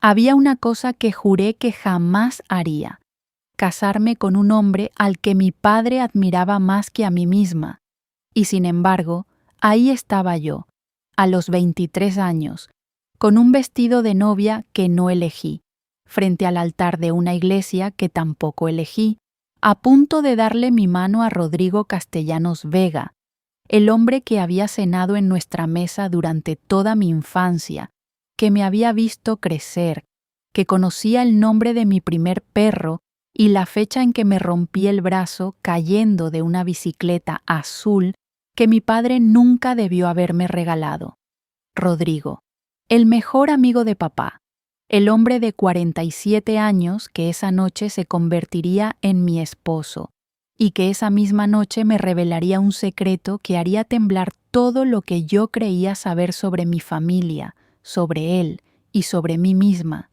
Había una cosa que juré que jamás haría: casarme con un hombre al que mi padre admiraba más que a mí misma. Y sin embargo, ahí estaba yo, a los 23 años, con un vestido de novia que no elegí, frente al altar de una iglesia que tampoco elegí, a punto de darle mi mano a Rodrigo Castellanos Vega, el hombre que había cenado en nuestra mesa durante toda mi infancia, que me había visto crecer, que conocía el nombre de mi primer perro y la fecha en que me rompí el brazo cayendo de una bicicleta azul que mi padre nunca debió haberme regalado. Rodrigo, el mejor amigo de papá, el hombre de 47 años que esa noche se convertiría en mi esposo, y que esa misma noche me revelaría un secreto que haría temblar todo lo que yo creía saber sobre mi familia, sobre él y sobre mí misma.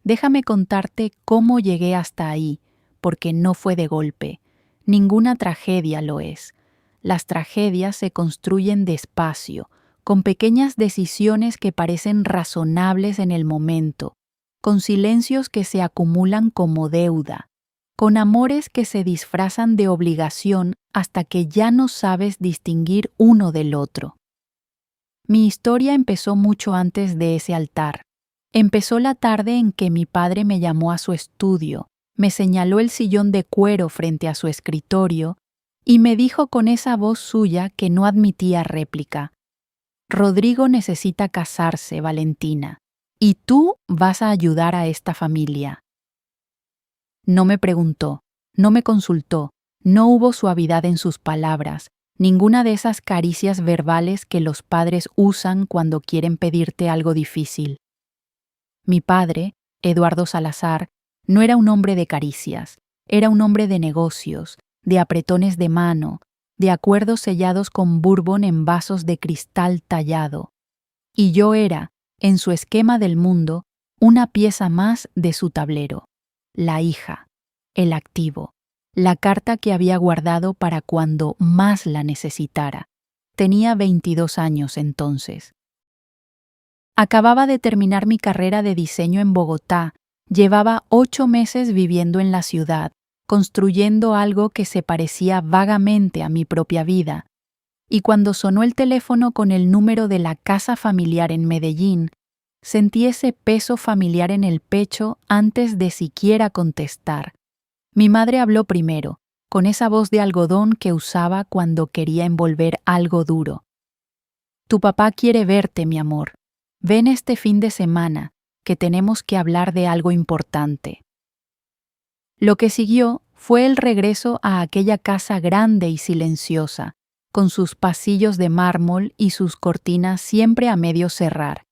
Déjame contarte cómo llegué hasta ahí, porque no fue de golpe. Ninguna tragedia lo es. Las tragedias se construyen despacio, con pequeñas decisiones que parecen razonables en el momento, con silencios que se acumulan como deuda, con amores que se disfrazan de obligación hasta que ya no sabes distinguir uno del otro. Mi historia empezó mucho antes de ese altar. Empezó la tarde en que mi padre me llamó a su estudio, me señaló el sillón de cuero frente a su escritorio y me dijo con esa voz suya que no admitía réplica: Rodrigo necesita casarse, Valentina, y tú vas a ayudar a esta familia. No me preguntó, no me consultó, no hubo suavidad en sus palabras, ninguna de esas caricias verbales que los padres usan cuando quieren pedirte algo difícil. Mi padre, Eduardo Salazar, no era un hombre de caricias, era un hombre de negocios, de apretones de mano, de acuerdos sellados con bourbon en vasos de cristal tallado. Y yo era, en su esquema del mundo, una pieza más de su tablero, la hija, el activo, la carta que había guardado para cuando más la necesitara. Tenía 22 años entonces. Acababa de terminar mi carrera de diseño en Bogotá, llevaba 8 meses viviendo en la ciudad, construyendo algo que se parecía vagamente a mi propia vida, y cuando sonó el teléfono con el número de la casa familiar en Medellín, sentí ese peso familiar en el pecho antes de siquiera contestar. Mi madre habló primero, con esa voz de algodón que usaba cuando quería envolver algo duro. Tu papá quiere verte, mi amor. Ven este fin de semana, que tenemos que hablar de algo importante. Lo que siguió fue el regreso a aquella casa grande y silenciosa, con sus pasillos de mármol y sus cortinas siempre a medio cerrar,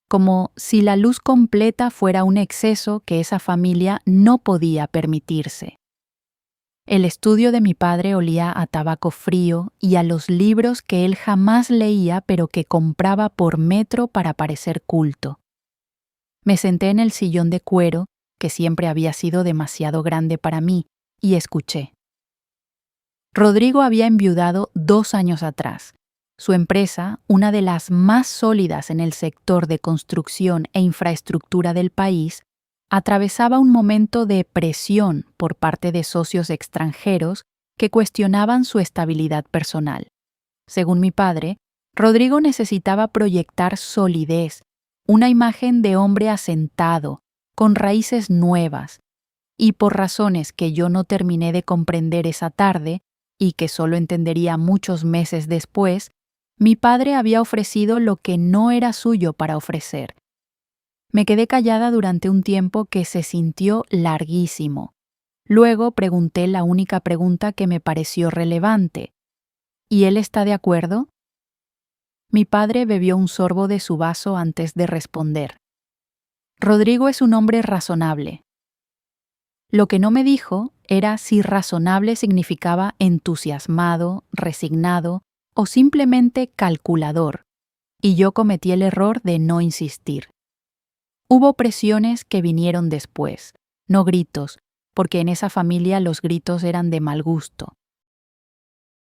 como si la luz completa fuera un exceso que esa familia no podía permitirse. El estudio de mi padre olía a tabaco frío y a los libros que él jamás leía pero que compraba por metro para parecer culto. Me senté en el sillón de cuero, que siempre había sido demasiado grande para mí, y escuché. Rodrigo había enviudado 2 años atrás. Su empresa, una de las más sólidas en el sector de construcción e infraestructura del país, atravesaba un momento de presión por parte de socios extranjeros que cuestionaban su estabilidad personal. Según mi padre, Rodrigo necesitaba proyectar solidez, una imagen de hombre asentado, con raíces nuevas, y por razones que yo no terminé de comprender esa tarde, y que solo entendería muchos meses después, mi padre había ofrecido lo que no era suyo para ofrecer. Me quedé callada durante un tiempo que se sintió larguísimo. Luego pregunté la única pregunta que me pareció relevante. ¿Y él está de acuerdo? Mi padre bebió un sorbo de su vaso antes de responder. Rodrigo es un hombre razonable. Lo que no me dijo era si razonable significaba entusiasmado, resignado o simplemente calculador, y yo cometí el error de no insistir. Hubo presiones que vinieron después, no gritos, porque en esa familia los gritos eran de mal gusto.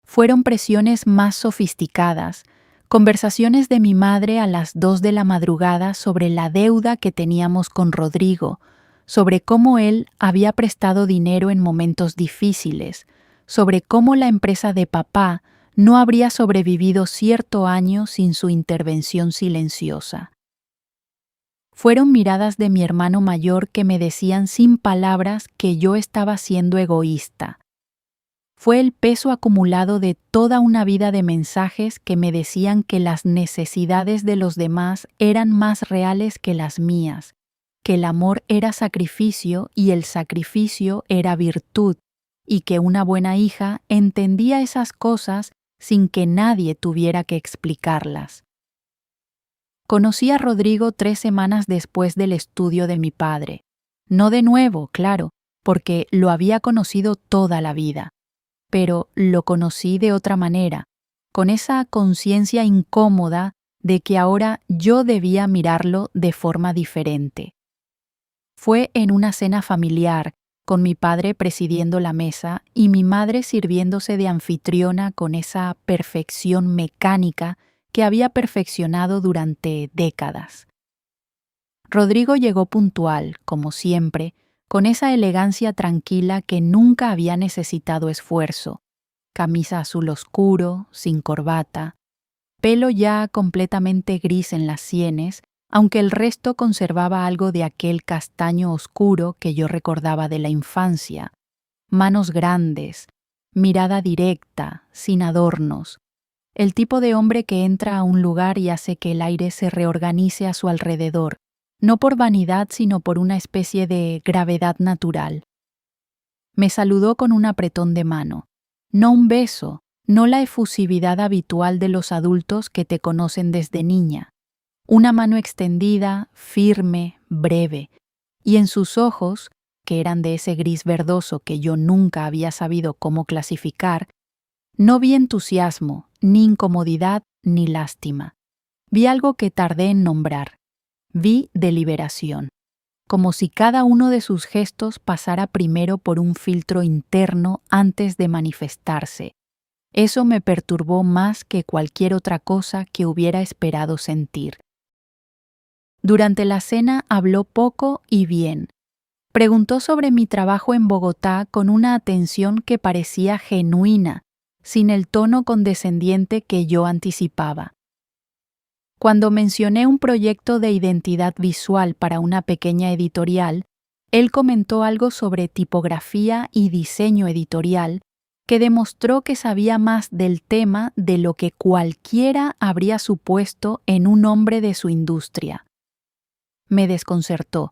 Fueron presiones más sofisticadas, Conversaciones de mi madre a las 2 de la madrugada sobre la deuda que teníamos con Rodrigo, sobre cómo él había prestado dinero en momentos difíciles, sobre cómo la empresa de papá no habría sobrevivido cierto año sin su intervención silenciosa. Fueron miradas de mi hermano mayor que me decían sin palabras que yo estaba siendo egoísta. Fue el peso acumulado de toda una vida de mensajes que me decían que las necesidades de los demás eran más reales que las mías, que el amor era sacrificio y el sacrificio era virtud, y que una buena hija entendía esas cosas sin que nadie tuviera que explicarlas. Conocí a Rodrigo 3 semanas después del estudio de mi padre. No de nuevo, claro, porque lo había conocido toda la vida. Pero lo conocí de otra manera, con esa conciencia incómoda de que ahora yo debía mirarlo de forma diferente. Fue en una cena familiar, con mi padre presidiendo la mesa y mi madre sirviéndose de anfitriona con esa perfección mecánica que había perfeccionado durante décadas. Rodrigo llegó puntual, como siempre, con esa elegancia tranquila que nunca había necesitado esfuerzo, camisa azul oscuro, sin corbata, pelo ya completamente gris en las sienes, aunque el resto conservaba algo de aquel castaño oscuro que yo recordaba de la infancia, manos grandes, mirada directa, sin adornos, el tipo de hombre que entra a un lugar y hace que el aire se reorganice a su alrededor, no por vanidad sino por una especie de gravedad natural. Me saludó con un apretón de mano, no un beso, no la efusividad habitual de los adultos que te conocen desde niña. Una mano extendida, firme, breve, y en sus ojos, que eran de ese gris verdoso que yo nunca había sabido cómo clasificar, no vi entusiasmo, ni incomodidad, ni lástima. Vi algo que tardé en nombrar. Vi deliberación, como si cada uno de sus gestos pasara primero por un filtro interno antes de manifestarse. Eso me perturbó más que cualquier otra cosa que hubiera esperado sentir. Durante la cena habló poco y bien. Preguntó sobre mi trabajo en Bogotá con una atención que parecía genuina, sin el tono condescendiente que yo anticipaba. Cuando mencioné un proyecto de identidad visual para una pequeña editorial, él comentó algo sobre tipografía y diseño editorial que demostró que sabía más del tema de lo que cualquiera habría supuesto en un hombre de su industria. Me desconcertó.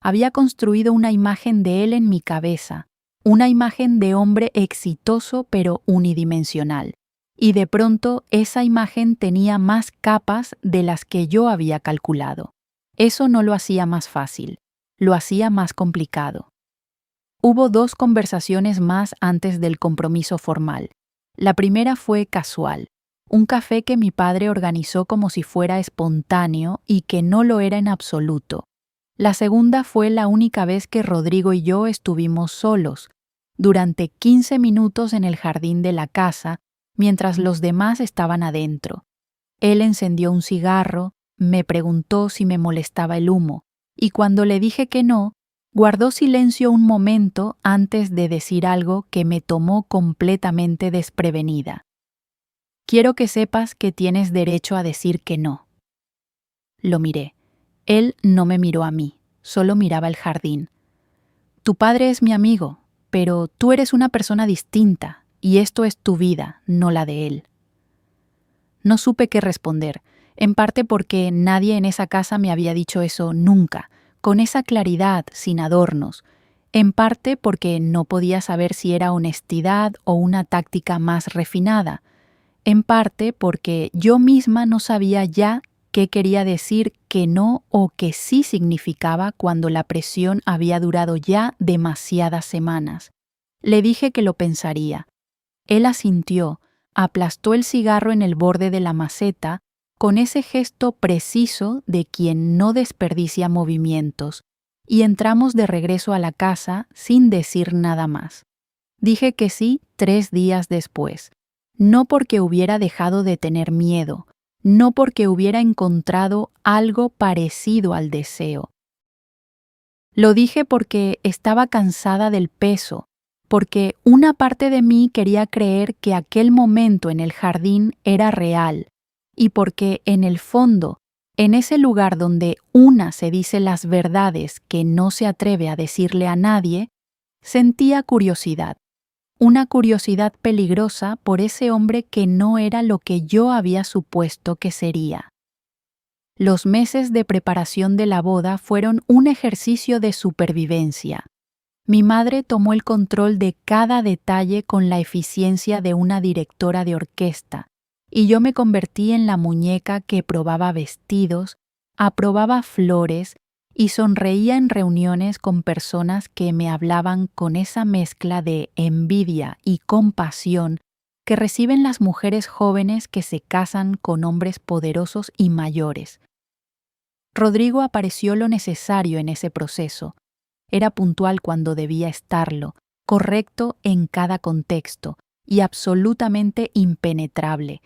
Había construido una imagen de él en mi cabeza, una imagen de hombre exitoso pero unidimensional. Y de pronto esa imagen tenía más capas de las que yo había calculado. Eso no lo hacía más fácil, lo hacía más complicado. Hubo 2 conversaciones más antes del compromiso formal. La primera fue casual, un café que mi padre organizó como si fuera espontáneo y que no lo era en absoluto. La segunda fue la única vez que Rodrigo y yo estuvimos solos, durante 15 minutos en el jardín de la casa, mientras los demás estaban adentro. Él encendió un cigarro, me preguntó si me molestaba el humo, y cuando le dije que no, guardó silencio un momento antes de decir algo que me tomó completamente desprevenida. Quiero que sepas que tienes derecho a decir que no. Lo miré. Él no me miró a mí, solo miraba el jardín. Tu padre es mi amigo, pero tú eres una persona distinta. Y esto es tu vida, no la de él. No supe qué responder, en parte porque nadie en esa casa me había dicho eso nunca, con esa claridad, sin adornos, en parte porque no podía saber si era honestidad o una táctica más refinada, en parte porque yo misma no sabía ya qué quería decir que no o que sí significaba cuando la presión había durado ya demasiadas semanas. Le dije que lo pensaría. Él asintió, aplastó el cigarro en el borde de la maceta con ese gesto preciso de quien no desperdicia movimientos, y entramos de regreso a la casa sin decir nada más. Dije que sí 3 días después, no porque hubiera dejado de tener miedo, no porque hubiera encontrado algo parecido al deseo. Lo dije porque estaba cansada del peso, porque una parte de mí quería creer que aquel momento en el jardín era real, y porque en el fondo, en ese lugar donde una se dice las verdades que no se atreve a decirle a nadie, sentía curiosidad, una curiosidad peligrosa por ese hombre que no era lo que yo había supuesto que sería. Los meses de preparación de la boda fueron un ejercicio de supervivencia. Mi madre tomó el control de cada detalle con la eficiencia de una directora de orquesta, y yo me convertí en la muñeca que probaba vestidos, aprobaba flores y sonreía en reuniones con personas que me hablaban con esa mezcla de envidia y compasión que reciben las mujeres jóvenes que se casan con hombres poderosos y mayores. Rodrigo apareció lo necesario en ese proceso. Era puntual cuando debía estarlo, correcto en cada contexto y absolutamente impenetrable.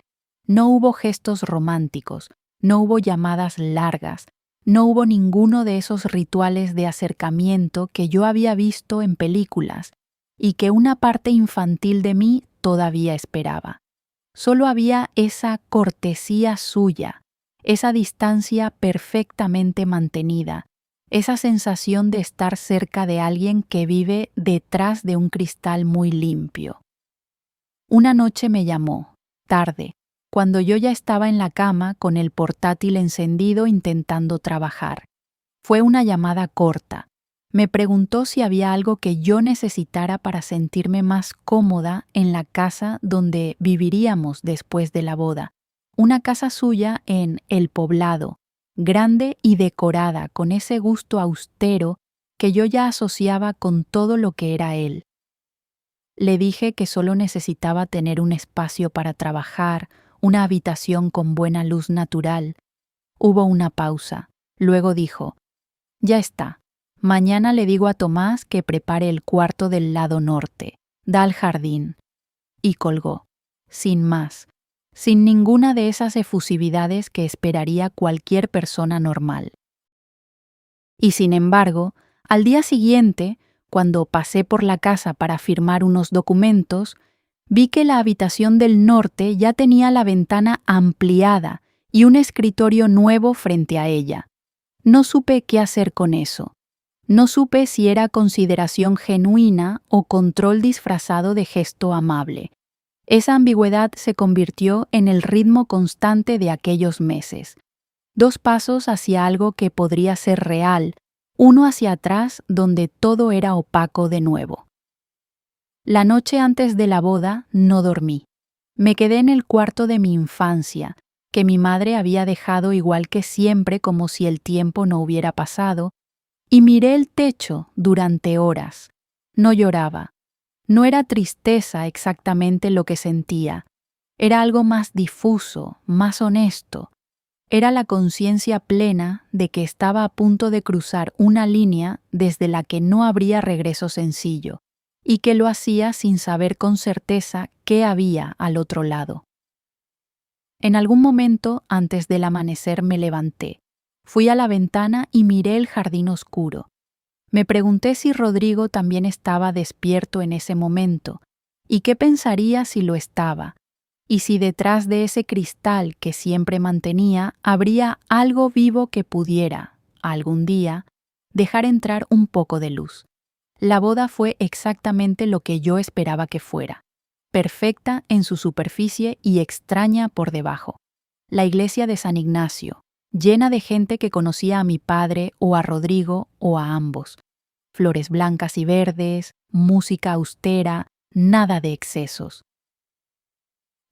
No hubo gestos románticos, no hubo llamadas largas, no hubo ninguno de esos rituales de acercamiento que yo había visto en películas y que una parte infantil de mí todavía esperaba. Solo había esa cortesía suya, esa distancia perfectamente mantenida, esa sensación de estar cerca de alguien que vive detrás de un cristal muy limpio. Una noche me llamó, tarde, cuando yo ya estaba en la cama con el portátil encendido intentando trabajar. Fue una llamada corta. Me preguntó si había algo que yo necesitara para sentirme más cómoda en la casa donde viviríamos después de la boda. Una casa suya en El Poblado, grande y decorada con ese gusto austero que yo ya asociaba con todo lo que era él. Le dije que solo necesitaba tener un espacio para trabajar, una habitación con buena luz natural. Hubo una pausa. Luego dijo: «Ya está. Mañana le digo a Tomás que prepare el cuarto del lado norte. Da al jardín». Y colgó, sin más, sin ninguna de esas efusividades que esperaría cualquier persona normal. Y sin embargo, al día siguiente, cuando pasé por la casa para firmar unos documentos, vi que la habitación del norte ya tenía la ventana ampliada y un escritorio nuevo frente a ella. No supe qué hacer con eso. No supe si era consideración genuina o control disfrazado de gesto amable. Esa ambigüedad se convirtió en el ritmo constante de aquellos meses. 2 pasos hacia algo que podría ser real, uno hacia atrás donde todo era opaco de nuevo. La noche antes de la boda no dormí. Me quedé en el cuarto de mi infancia, que mi madre había dejado igual que siempre como si el tiempo no hubiera pasado, y miré el techo durante horas. No lloraba. No era tristeza exactamente lo que sentía. Era algo más difuso, más honesto. Era la conciencia plena de que estaba a punto de cruzar una línea desde la que no habría regreso sencillo, y que lo hacía sin saber con certeza qué había al otro lado. En algún momento antes del amanecer me levanté. Fui a la ventana y miré el jardín oscuro. Me pregunté si Rodrigo también estaba despierto en ese momento, y qué pensaría si lo estaba, y si detrás de ese cristal que siempre mantenía habría algo vivo que pudiera, algún día, dejar entrar un poco de luz. La boda fue exactamente lo que yo esperaba que fuera, perfecta en su superficie y extraña por debajo. La iglesia de San Ignacio, llena de gente que conocía a mi padre o a Rodrigo o a ambos. Flores blancas y verdes, música austera, nada de excesos.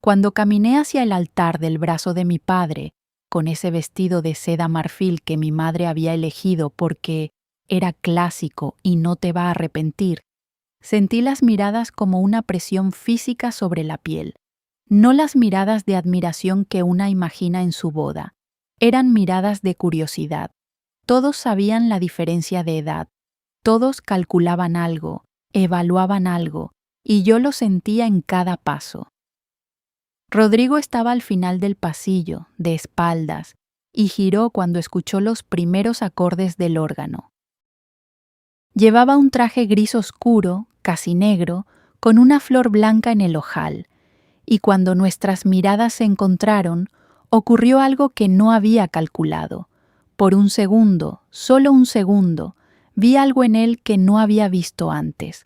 Cuando caminé hacia el altar del brazo de mi padre, con ese vestido de seda marfil que mi madre había elegido porque era clásico y no te va a arrepentir, sentí las miradas como una presión física sobre la piel. No las miradas de admiración que una imagina en su boda. Eran miradas de curiosidad. Todos sabían la diferencia de edad. Todos calculaban algo, evaluaban algo, y yo lo sentía en cada paso. Rodrigo estaba al final del pasillo, de espaldas, y giró cuando escuchó los primeros acordes del órgano. Llevaba un traje gris oscuro, casi negro, con una flor blanca en el ojal, y cuando nuestras miradas se encontraron, ocurrió algo que no había calculado. Por un segundo, solo un segundo, vi algo en él que no había visto antes.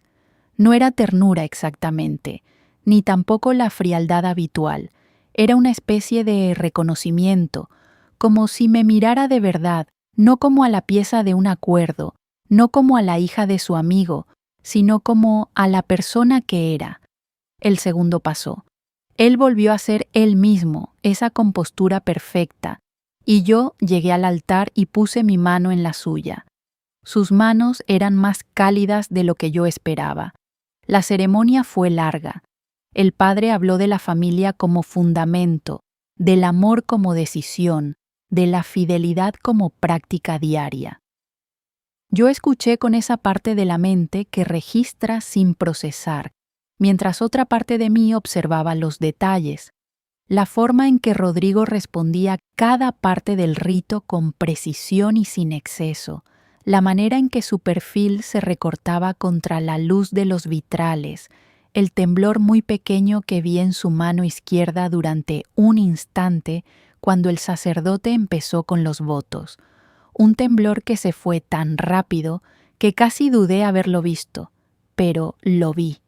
No era ternura exactamente, ni tampoco la frialdad habitual. Era una especie de reconocimiento, como si me mirara de verdad, no como a la pieza de un acuerdo, no como a la hija de su amigo, sino como a la persona que era. El segundo pasó. Él volvió a ser él mismo, esa compostura perfecta, y yo llegué al altar y puse mi mano en la suya. Sus manos eran más cálidas de lo que yo esperaba. La ceremonia fue larga. El padre habló de la familia como fundamento, del amor como decisión, de la fidelidad como práctica diaria. Yo escuché con esa parte de la mente que registra sin procesar, mientras otra parte de mí observaba los detalles, la forma en que Rodrigo respondía cada parte del rito con precisión y sin exceso, la manera en que su perfil se recortaba contra la luz de los vitrales, el temblor muy pequeño que vi en su mano izquierda durante un instante cuando el sacerdote empezó con los votos, un temblor que se fue tan rápido que casi dudé haberlo visto, pero lo vi,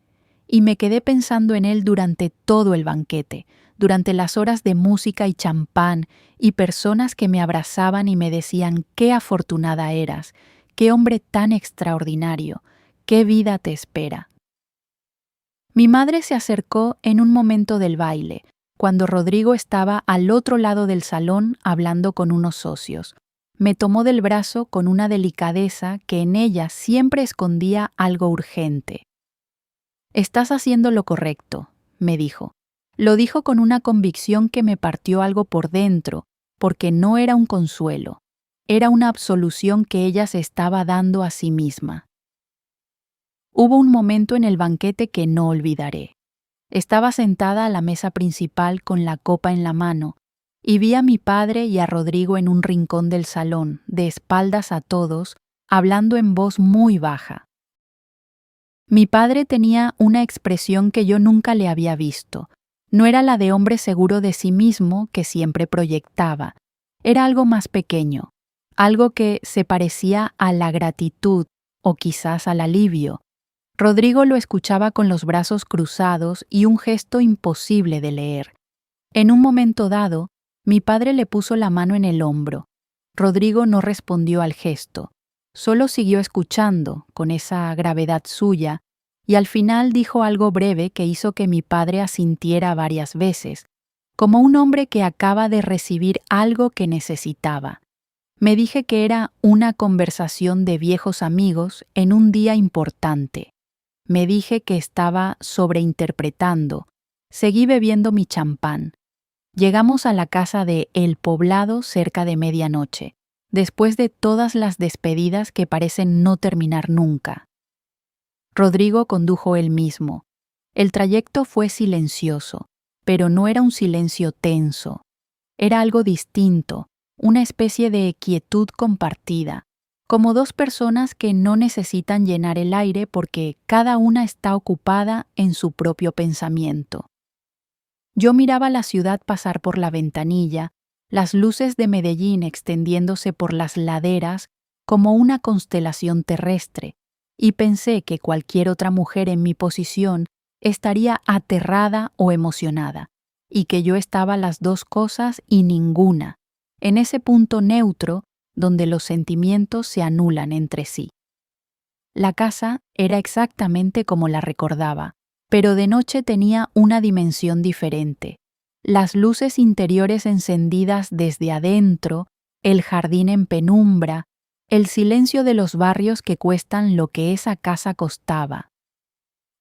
y me quedé pensando en él durante todo el banquete, durante las horas de música y champán y personas que me abrazaban y me decían qué afortunada eras, qué hombre tan extraordinario, qué vida te espera. Mi madre se acercó en un momento del baile, cuando Rodrigo estaba al otro lado del salón hablando con unos socios. Me tomó del brazo con una delicadeza que en ella siempre escondía algo urgente. «Estás haciendo lo correcto», me dijo. Lo dijo con una convicción que me partió algo por dentro, porque no era un consuelo, era una absolución que ella se estaba dando a sí misma. Hubo un momento en el banquete que no olvidaré. Estaba sentada a la mesa principal con la copa en la mano, y vi a mi padre y a Rodrigo en un rincón del salón, de espaldas a todos, hablando en voz muy baja. Mi padre tenía una expresión que yo nunca le había visto. No era la de hombre seguro de sí mismo que siempre proyectaba. Era algo más pequeño, algo que se parecía a la gratitud o quizás al alivio. Rodrigo lo escuchaba con los brazos cruzados y un gesto imposible de leer. En un momento dado, mi padre le puso la mano en el hombro. Rodrigo no respondió al gesto, solo siguió escuchando, con esa gravedad suya, y al final dijo algo breve que hizo que mi padre asintiera varias veces, como un hombre que acaba de recibir algo que necesitaba. Me dije que era una conversación de viejos amigos en un día importante. Me dije que estaba sobreinterpretando. Seguí bebiendo mi champán. Llegamos a la casa de El Poblado cerca de medianoche, después de todas las despedidas que parecen no terminar nunca. Rodrigo condujo él mismo. El trayecto fue silencioso, pero no era un silencio tenso. Era algo distinto, una especie de quietud compartida, como dos personas que no necesitan llenar el aire porque cada una está ocupada en su propio pensamiento. Yo miraba la ciudad pasar por la ventanilla, las luces de Medellín extendiéndose por las laderas como una constelación terrestre, y pensé que cualquier otra mujer en mi posición estaría aterrada o emocionada, y que yo estaba las dos cosas y ninguna, en ese punto neutro donde los sentimientos se anulan entre sí. La casa era exactamente como la recordaba, pero de noche tenía una dimensión diferente. Las luces interiores encendidas desde adentro, el jardín en penumbra, el silencio de los barrios que cuestan lo que esa casa costaba.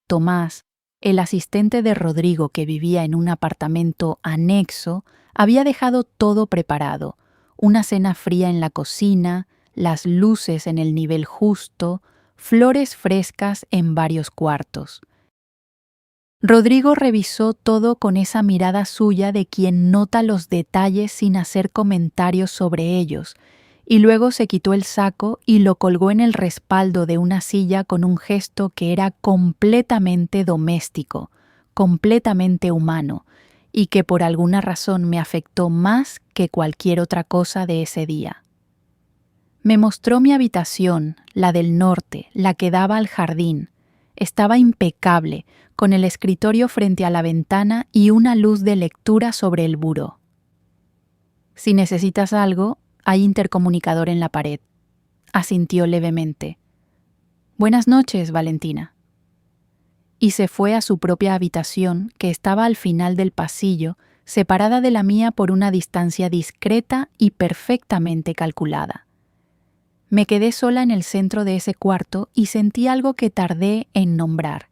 Tomás, el asistente de Rodrigo que vivía en un apartamento anexo, había dejado todo preparado, una cena fría en la cocina, las luces en el nivel justo, flores frescas en varios cuartos. Rodrigo revisó todo con esa mirada suya de quien nota los detalles sin hacer comentarios sobre ellos, y luego se quitó el saco y lo colgó en el respaldo de una silla con un gesto que era completamente doméstico, completamente humano, y que por alguna razón me afectó más que cualquier otra cosa de ese día. Me mostró mi habitación, la del norte, la que daba al jardín. Estaba impecable, con el escritorio frente a la ventana y una luz de lectura sobre el buró. Si necesitas algo, hay intercomunicador en la pared. Asintió levemente. Buenas noches, Valentina. Y se fue a su propia habitación, que estaba al final del pasillo, separada de la mía por una distancia discreta y perfectamente calculada. Me quedé sola en el centro de ese cuarto y sentí algo que tardé en nombrar.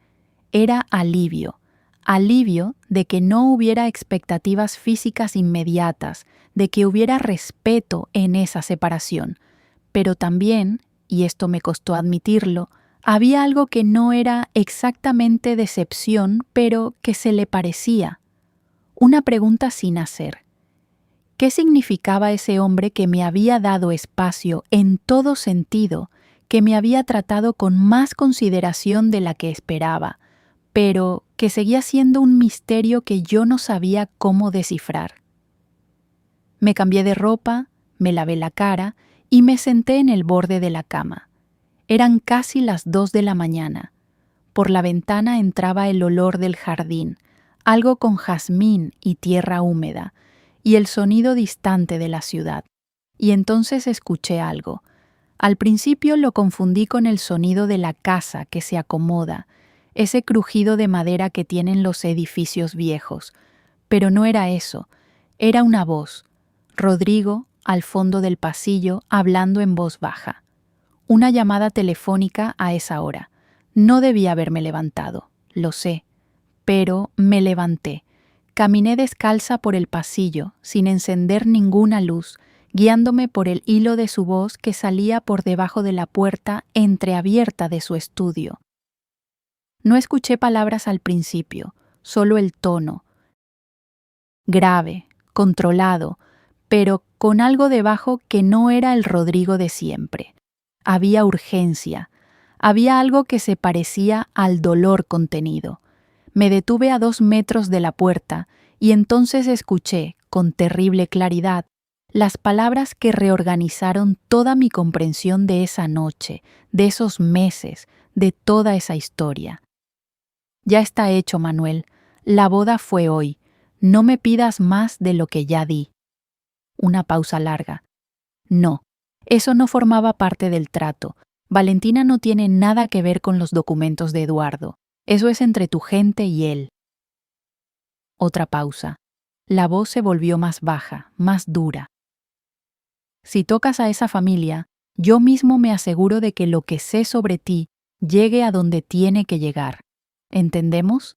Era alivio. Alivio de que no hubiera expectativas físicas inmediatas, de que hubiera respeto en esa separación. Pero también, y esto me costó admitirlo, había algo que no era exactamente decepción, pero que se le parecía. Una pregunta sin hacer. ¿Qué significaba ese hombre que me había dado espacio en todo sentido, que me había tratado con más consideración de la que esperaba, pero que seguía siendo un misterio que yo no sabía cómo descifrar? Me cambié de ropa, me lavé la cara y me senté en el borde de la cama. Eran casi las 2 de la mañana. Por la ventana entraba el olor del jardín, algo con jazmín y tierra húmeda, y el sonido distante de la ciudad. Y entonces escuché algo. Al principio lo confundí con el sonido de la casa que se acomoda, ese crujido de madera que tienen los edificios viejos. Pero no era eso, era una voz. Rodrigo, al fondo del pasillo, hablando en voz baja. Una llamada telefónica a esa hora. No debía haberme levantado, lo sé, pero me levanté. Caminé descalza por el pasillo, sin encender ninguna luz, guiándome por el hilo de su voz que salía por debajo de la puerta entreabierta de su estudio. No escuché palabras al principio, solo el tono. Grave, controlado, pero con algo debajo que no era el Rodrigo de siempre. Había urgencia, había algo que se parecía al dolor contenido. Me detuve a 2 metros de la puerta y entonces escuché, con terrible claridad, las palabras que reorganizaron toda mi comprensión de esa noche, de esos meses, de toda esa historia. Ya está hecho, Manuel. La boda fue hoy. No me pidas más de lo que ya di. Una pausa larga. No, eso no formaba parte del trato. Valentina no tiene nada que ver con los documentos de Eduardo. Eso es entre tu gente y él. Otra pausa. La voz se volvió más baja, más dura. Si tocas a esa familia, yo mismo me aseguro de que lo que sé sobre ti llegue a donde tiene que llegar. ¿Entendemos?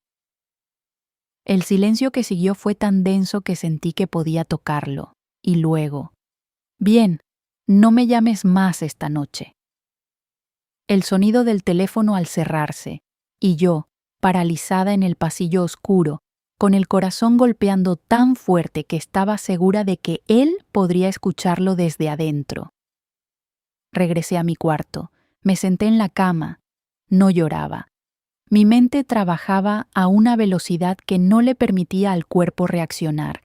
El silencio que siguió fue tan denso que sentí que podía tocarlo. Y luego, bien, no me llames más esta noche. El sonido del teléfono al cerrarse, y yo, paralizada en el pasillo oscuro, con el corazón golpeando tan fuerte que estaba segura de que él podría escucharlo desde adentro. Regresé a mi cuarto, me senté en la cama, no lloraba. Mi mente trabajaba a una velocidad que no le permitía al cuerpo reaccionar.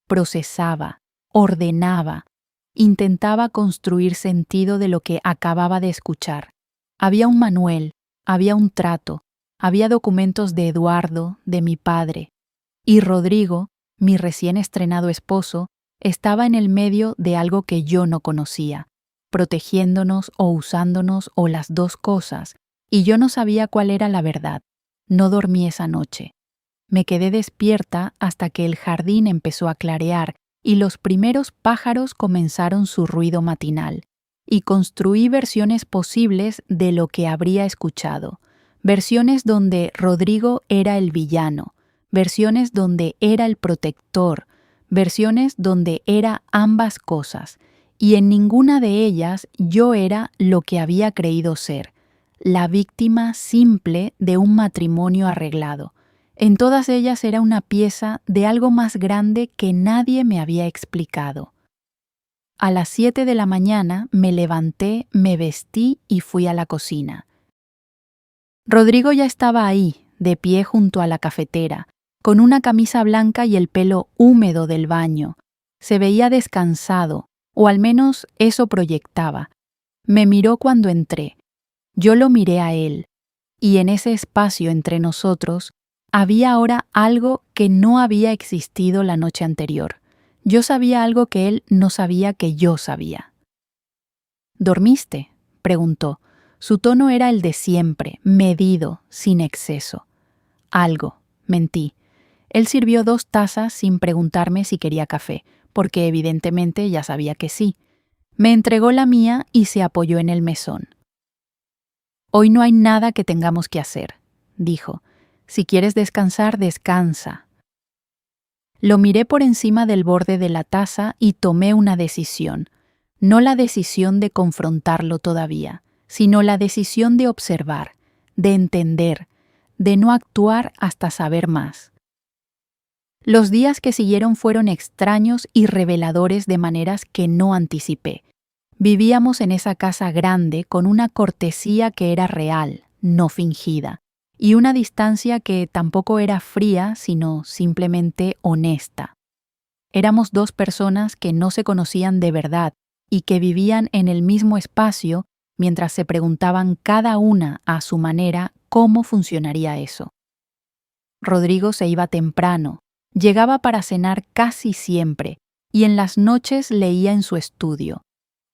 Procesaba, ordenaba, intentaba construir sentido de lo que acababa de escuchar. Había un manual, había un trato, había documentos de Eduardo, de mi padre. Y Rodrigo, mi recién estrenado esposo, estaba en el medio de algo que yo no conocía, protegiéndonos o usándonos o las dos cosas, y yo no sabía cuál era la verdad. No dormí esa noche. Me quedé despierta hasta que el jardín empezó a clarear y los primeros pájaros comenzaron su ruido matinal, y construí versiones posibles de lo que habría escuchado, versiones donde Rodrigo era el villano, versiones donde era el protector, versiones donde era ambas cosas, y en ninguna de ellas yo era lo que había creído ser, la víctima simple de un matrimonio arreglado. En todas ellas era una pieza de algo más grande que nadie me había explicado. A las 7 de la mañana me levanté, me vestí y fui a la cocina. Rodrigo ya estaba ahí, de pie junto a la cafetera, con una camisa blanca y el pelo húmedo del baño. Se veía descansado, o al menos eso proyectaba. Me miró cuando entré. Yo lo miré a él, y en ese espacio entre nosotros había ahora algo que no había existido la noche anterior. Yo sabía algo que él no sabía que yo sabía. ¿Dormiste?, preguntó. Su tono era el de siempre, medido, sin exceso. Algo, mentí. Él sirvió 2 tazas sin preguntarme si quería café, porque evidentemente ya sabía que sí. Me entregó la mía y se apoyó en el mesón. Hoy no hay nada que tengamos que hacer, dijo. Si quieres descansar, descansa. Lo miré por encima del borde de la taza y tomé una decisión. No la decisión de confrontarlo todavía, sino la decisión de observar, de entender, de no actuar hasta saber más. Los días que siguieron fueron extraños y reveladores de maneras que no anticipé. Vivíamos en esa casa grande con una cortesía que era real, no fingida, y una distancia que tampoco era fría, sino simplemente honesta. Éramos 2 personas que no se conocían de verdad y que vivían en el mismo espacio mientras se preguntaban cada una a su manera cómo funcionaría eso. Rodrigo se iba temprano, llegaba para cenar casi siempre y en las noches leía en su estudio.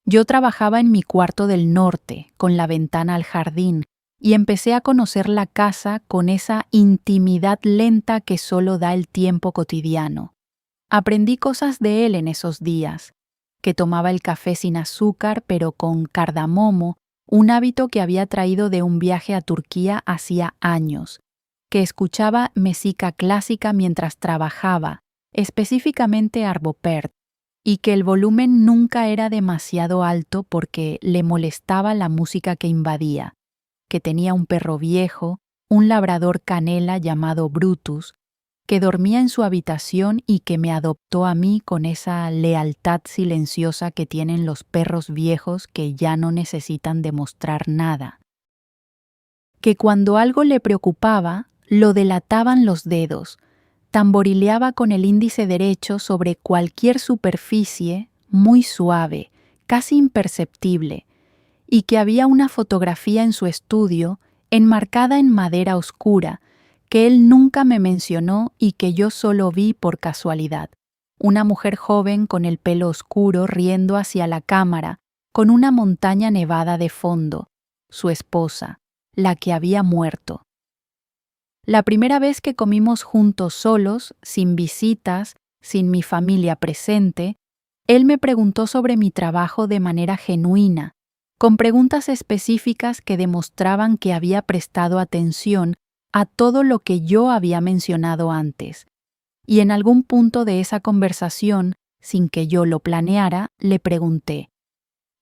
Yo trabajaba en mi cuarto del norte, con la ventana al jardín, y empecé a conocer la casa con esa intimidad lenta que solo da el tiempo cotidiano. Aprendí cosas de él en esos días, que tomaba el café sin azúcar pero con cardamomo, un hábito que había traído de un viaje a Turquía hacía años, que escuchaba música clásica mientras trabajaba, específicamente Arvo Pärt, y que el volumen nunca era demasiado alto porque le molestaba la música que invadía, que tenía un perro viejo, un labrador canela llamado Brutus, que dormía en su habitación y que me adoptó a mí con esa lealtad silenciosa que tienen los perros viejos que ya no necesitan demostrar nada. Que cuando algo le preocupaba, lo delataban los dedos, tamborileaba con el índice derecho sobre cualquier superficie, muy suave, casi imperceptible, y que había una fotografía en su estudio, enmarcada en madera oscura, que él nunca me mencionó y que yo solo vi por casualidad. Una mujer joven con el pelo oscuro riendo hacia la cámara, con una montaña nevada de fondo, su esposa, la que había muerto. La primera vez que comimos juntos solos, sin visitas, sin mi familia presente, él me preguntó sobre mi trabajo de manera genuina, con preguntas específicas que demostraban que había prestado atención a todo lo que yo había mencionado antes. Y en algún punto de esa conversación, sin que yo lo planeara, le pregunté,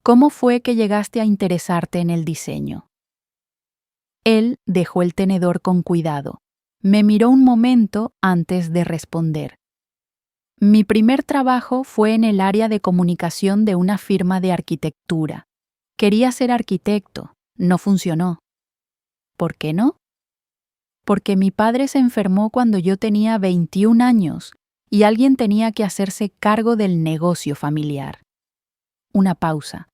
¿cómo fue que llegaste a interesarte en el diseño? Él dejó el tenedor con cuidado. Me miró un momento antes de responder. Mi primer trabajo fue en el área de comunicación de una firma de arquitectura. Quería ser arquitecto, no funcionó. ¿Por qué no? Porque mi padre se enfermó cuando yo tenía 21 años y alguien tenía que hacerse cargo del negocio familiar. Una pausa.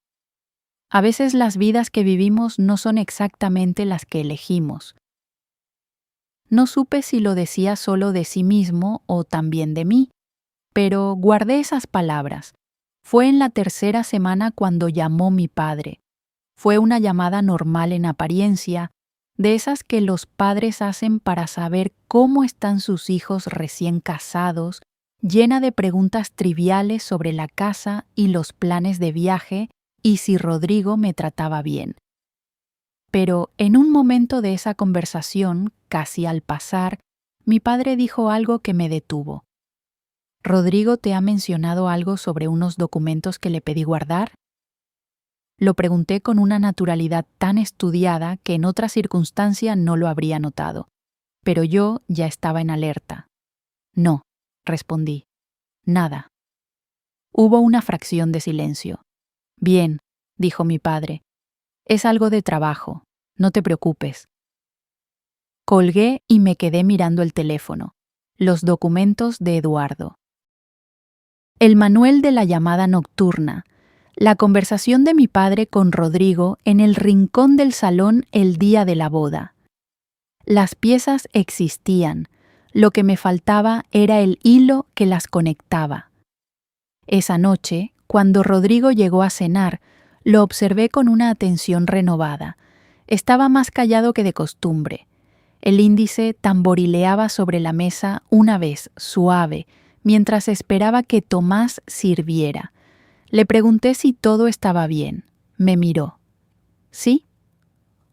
A veces las vidas que vivimos no son exactamente las que elegimos. No supe si lo decía solo de sí mismo o también de mí, pero guardé esas palabras. Fue en la 3ª semana cuando llamó mi padre. Fue una llamada normal en apariencia, de esas que los padres hacen para saber cómo están sus hijos recién casados, llena de preguntas triviales sobre la casa y los planes de viaje y si Rodrigo me trataba bien. Pero en un momento de esa conversación, casi al pasar, mi padre dijo algo que me detuvo. ¿Rodrigo te ha mencionado algo sobre unos documentos que le pedí guardar? Lo pregunté con una naturalidad tan estudiada que en otra circunstancia no lo habría notado. pero yo ya estaba en alerta. No, respondí. Nada. Hubo una fracción de silencio. Bien, dijo mi padre. Es algo de trabajo. No te preocupes. Colgué y me quedé mirando el teléfono. Los documentos de Eduardo. El manual de la llamada nocturna. La conversación de mi padre con Rodrigo en el rincón del salón el día de la boda. Las piezas existían. Lo que me faltaba era el hilo que las conectaba. Esa noche, cuando Rodrigo llegó a cenar, lo observé con una atención renovada. Estaba más callado que de costumbre. El índice tamborileaba sobre la mesa una vez, suave, mientras esperaba que Tomás sirviera. Le pregunté si todo estaba bien. Me miró. ¿Sí?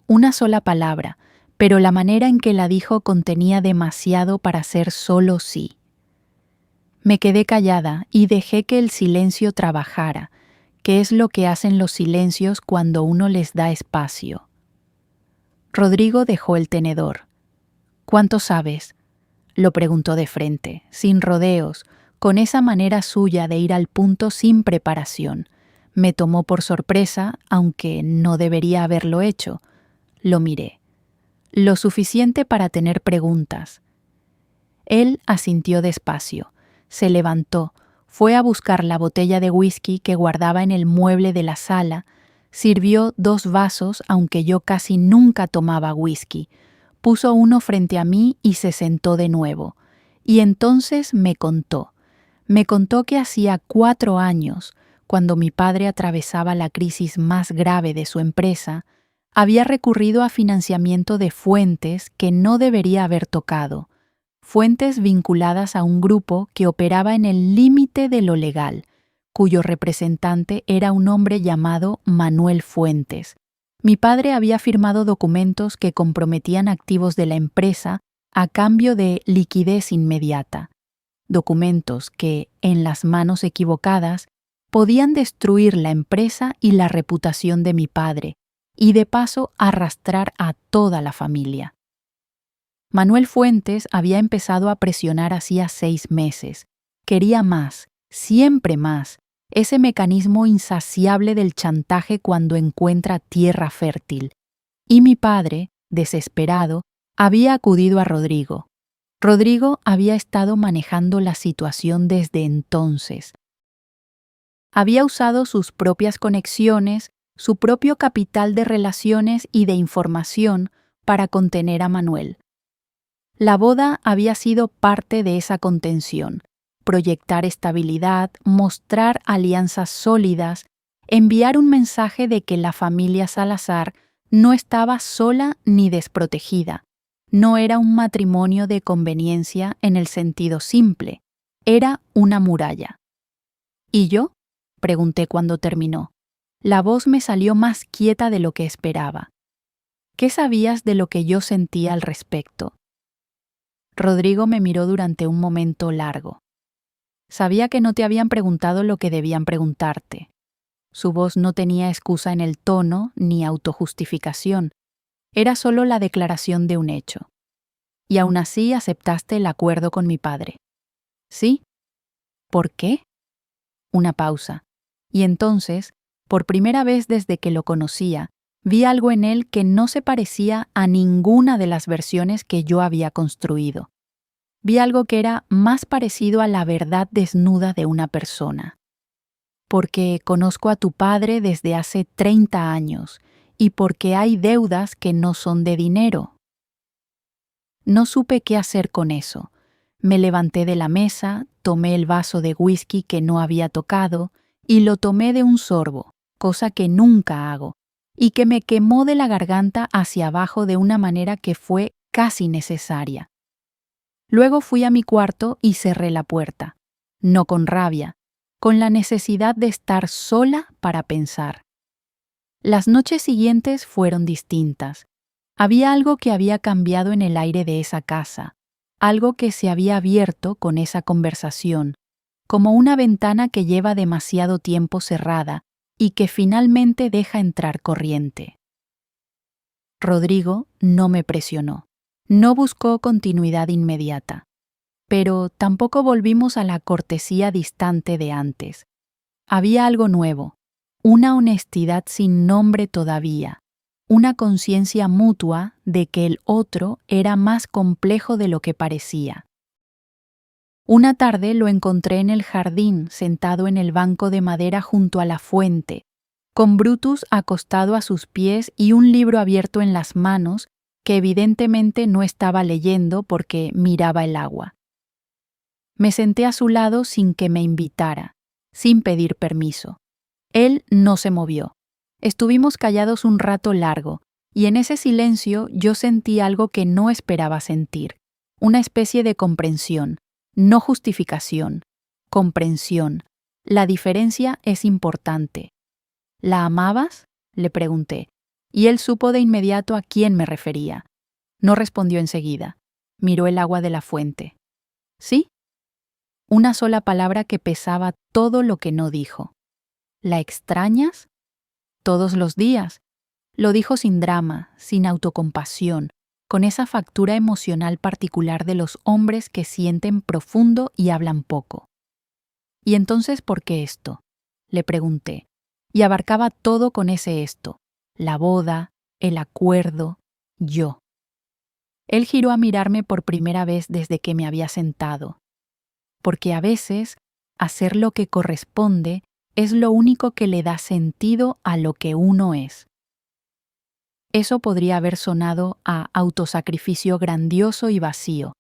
Una sola palabra, pero la manera en que la dijo contenía demasiado para ser solo sí. Me quedé callada y dejé que el silencio trabajara, que es lo que hacen los silencios cuando uno les da espacio. Rodrigo dejó el tenedor. ¿Cuánto sabes? Lo preguntó de frente, sin rodeos, con esa manera suya de ir al punto sin preparación. Me tomó por sorpresa, aunque no debería haberlo hecho. Lo miré. Lo suficiente para tener preguntas. Él asintió despacio. Se levantó, fue a buscar la botella de whisky que guardaba en el mueble de la sala, sirvió 2 vasos, aunque yo casi nunca tomaba whisky, puso uno frente a mí y se sentó de nuevo. Y entonces me contó que hacía 4 años, cuando mi padre atravesaba la crisis más grave de su empresa, había recurrido a financiamiento de fuentes que no debería haber tocado, fuentes vinculadas a un grupo que operaba en el límite de lo legal, cuyo representante era un hombre llamado Manuel Fuentes. Mi padre había firmado documentos que comprometían activos de la empresa a cambio de liquidez inmediata, documentos que, en las manos equivocadas, podían destruir la empresa y la reputación de mi padre, y de paso arrastrar a toda la familia. Manuel Fuentes había empezado a presionar hacía 6 meses. Quería más, siempre más, ese mecanismo insaciable del chantaje cuando encuentra tierra fértil. Y mi padre, desesperado, había acudido a Rodrigo. Rodrigo había estado manejando la situación desde entonces. Había usado sus propias conexiones, su propio capital de relaciones y de información para contener a Manuel. La boda había sido parte de esa contención, proyectar estabilidad, mostrar alianzas sólidas, enviar un mensaje de que la familia Salazar no estaba sola ni desprotegida. No era un matrimonio de conveniencia en el sentido simple, era una muralla. ¿Y yo? Pregunté cuando terminó. La voz me salió más quieta de lo que esperaba. ¿Qué sabías de lo que yo sentía al respecto? Rodrigo me miró durante un momento largo. Sabía que no te habían preguntado lo que debían preguntarte. Su voz no tenía excusa en el tono ni autojustificación. Era solo la declaración de un hecho. Y aún así aceptaste el acuerdo con mi padre. ¿Sí? ¿Por qué? Una pausa. Y entonces, por primera vez desde que lo conocía, vi algo en él que no se parecía a ninguna de las versiones que yo había construido. Vi algo que era más parecido a la verdad desnuda de una persona. Porque conozco a tu padre desde hace 30 años y porque hay deudas que no son de dinero. No supe qué hacer con eso. Me levanté de la mesa, tomé el vaso de whisky que no había tocado y lo tomé de un sorbo, cosa que nunca hago, y que me quemó de la garganta hacia abajo de una manera que fue casi necesaria. Luego fui a mi cuarto y cerré la puerta, no con rabia, con la necesidad de estar sola para pensar. Las noches siguientes fueron distintas. Había algo que había cambiado en el aire de esa casa, algo que se había abierto con esa conversación, como una ventana que lleva demasiado tiempo cerrada y que finalmente deja entrar corriente. Rodrigo no me presionó, No buscó continuidad inmediata, pero tampoco volvimos a la cortesía distante de antes. Había algo nuevo, una honestidad sin nombre todavía, una conciencia mutua de que el otro era más complejo de lo que parecía. Una tarde lo encontré en el jardín, sentado en el banco de madera junto a la fuente, con Brutus acostado a sus pies y un libro abierto en las manos que evidentemente no estaba leyendo porque miraba el agua. Me senté a su lado sin que me invitara, sin pedir permiso. Él no se movió. Estuvimos callados un rato largo, y en ese silencio yo sentí algo que no esperaba sentir, una especie de comprensión, no justificación, comprensión. La diferencia es importante. ¿La amabas?, le pregunté, y él supo de inmediato a quién me refería. No respondió enseguida. Miró el agua de la fuente. ¿Sí? Una sola palabra que pesaba todo lo que no dijo. ¿La extrañas? Todos los días. Lo dijo sin drama, sin autocompasión, con esa factura emocional particular de los hombres que sienten profundo y hablan poco. ¿Y entonces por qué esto?, le pregunté, y abarcaba todo con ese esto, la boda, el acuerdo, yo. Él giró a mirarme por primera vez desde que me había sentado, porque a veces hacer lo que corresponde es lo único que le da sentido a lo que uno es. Eso podría haber sonado a autosacrificio grandioso y vacío.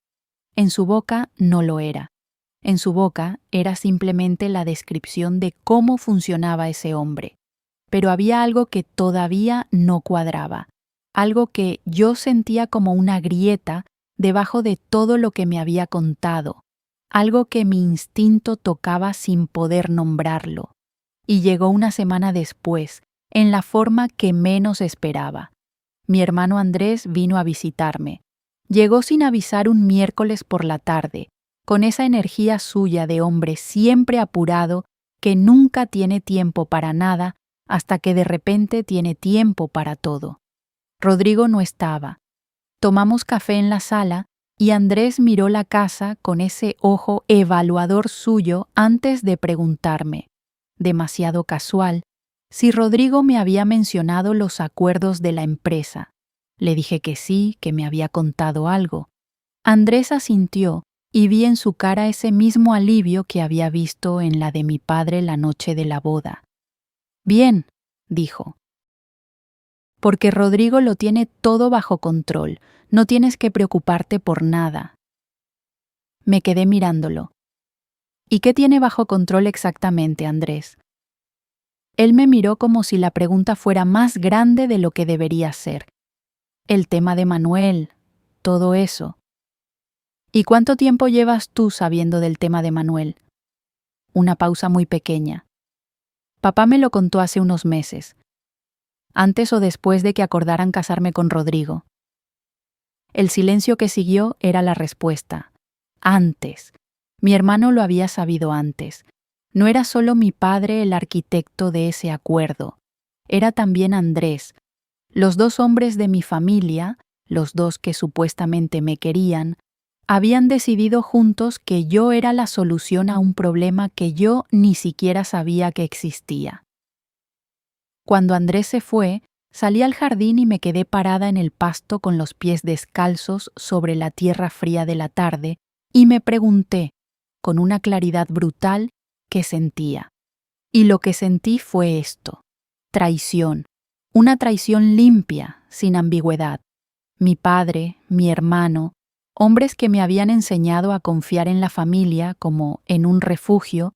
En su boca no lo era. En su boca era simplemente la descripción de cómo funcionaba ese hombre. Pero había algo que todavía no cuadraba, algo que yo sentía como una grieta debajo de todo lo que me había contado, algo que mi instinto tocaba sin poder nombrarlo. Y llegó una semana después, en la forma que menos esperaba. Mi hermano Andrés vino a visitarme. Llegó sin avisar un miércoles por la tarde, con esa energía suya de hombre siempre apurado que nunca tiene tiempo para nada hasta que de repente tiene tiempo para todo. Rodrigo no estaba. Tomamos café en la sala y Andrés miró la casa con ese ojo evaluador suyo antes de preguntarme, demasiado casual, si Rodrigo me había mencionado los acuerdos de la empresa. Le dije que sí, que me había contado algo. Andrés asintió y vi en su cara ese mismo alivio que había visto en la de mi padre la noche de la boda. Bien, dijo. Porque Rodrigo lo tiene todo bajo control, no tienes que preocuparte por nada. Me quedé mirándolo. ¿Y qué tiene bajo control exactamente, Andrés? Él me miró como si la pregunta fuera más grande de lo que debería ser. El tema de Manuel, todo eso. ¿Y cuánto tiempo llevas tú sabiendo del tema de Manuel? Una pausa muy pequeña. Papá me lo contó hace unos meses, antes o después de que acordaran casarme con Rodrigo. El silencio que siguió era la respuesta. Antes. Mi hermano lo había sabido antes. No era solo mi padre el arquitecto de ese acuerdo. Era también Andrés. Los dos hombres de mi familia, los dos que supuestamente me querían, habían decidido juntos que yo era la solución a un problema que yo ni siquiera sabía que existía. Cuando Andrés se fue, salí al jardín y me quedé parada en el pasto con los pies descalzos sobre la tierra fría de la tarde y me pregunté, con una claridad brutal, qué sentía. Y lo que sentí fue esto: traición. Una traición limpia, sin ambigüedad. Mi padre, mi hermano, hombres que me habían enseñado a confiar en la familia como en un refugio,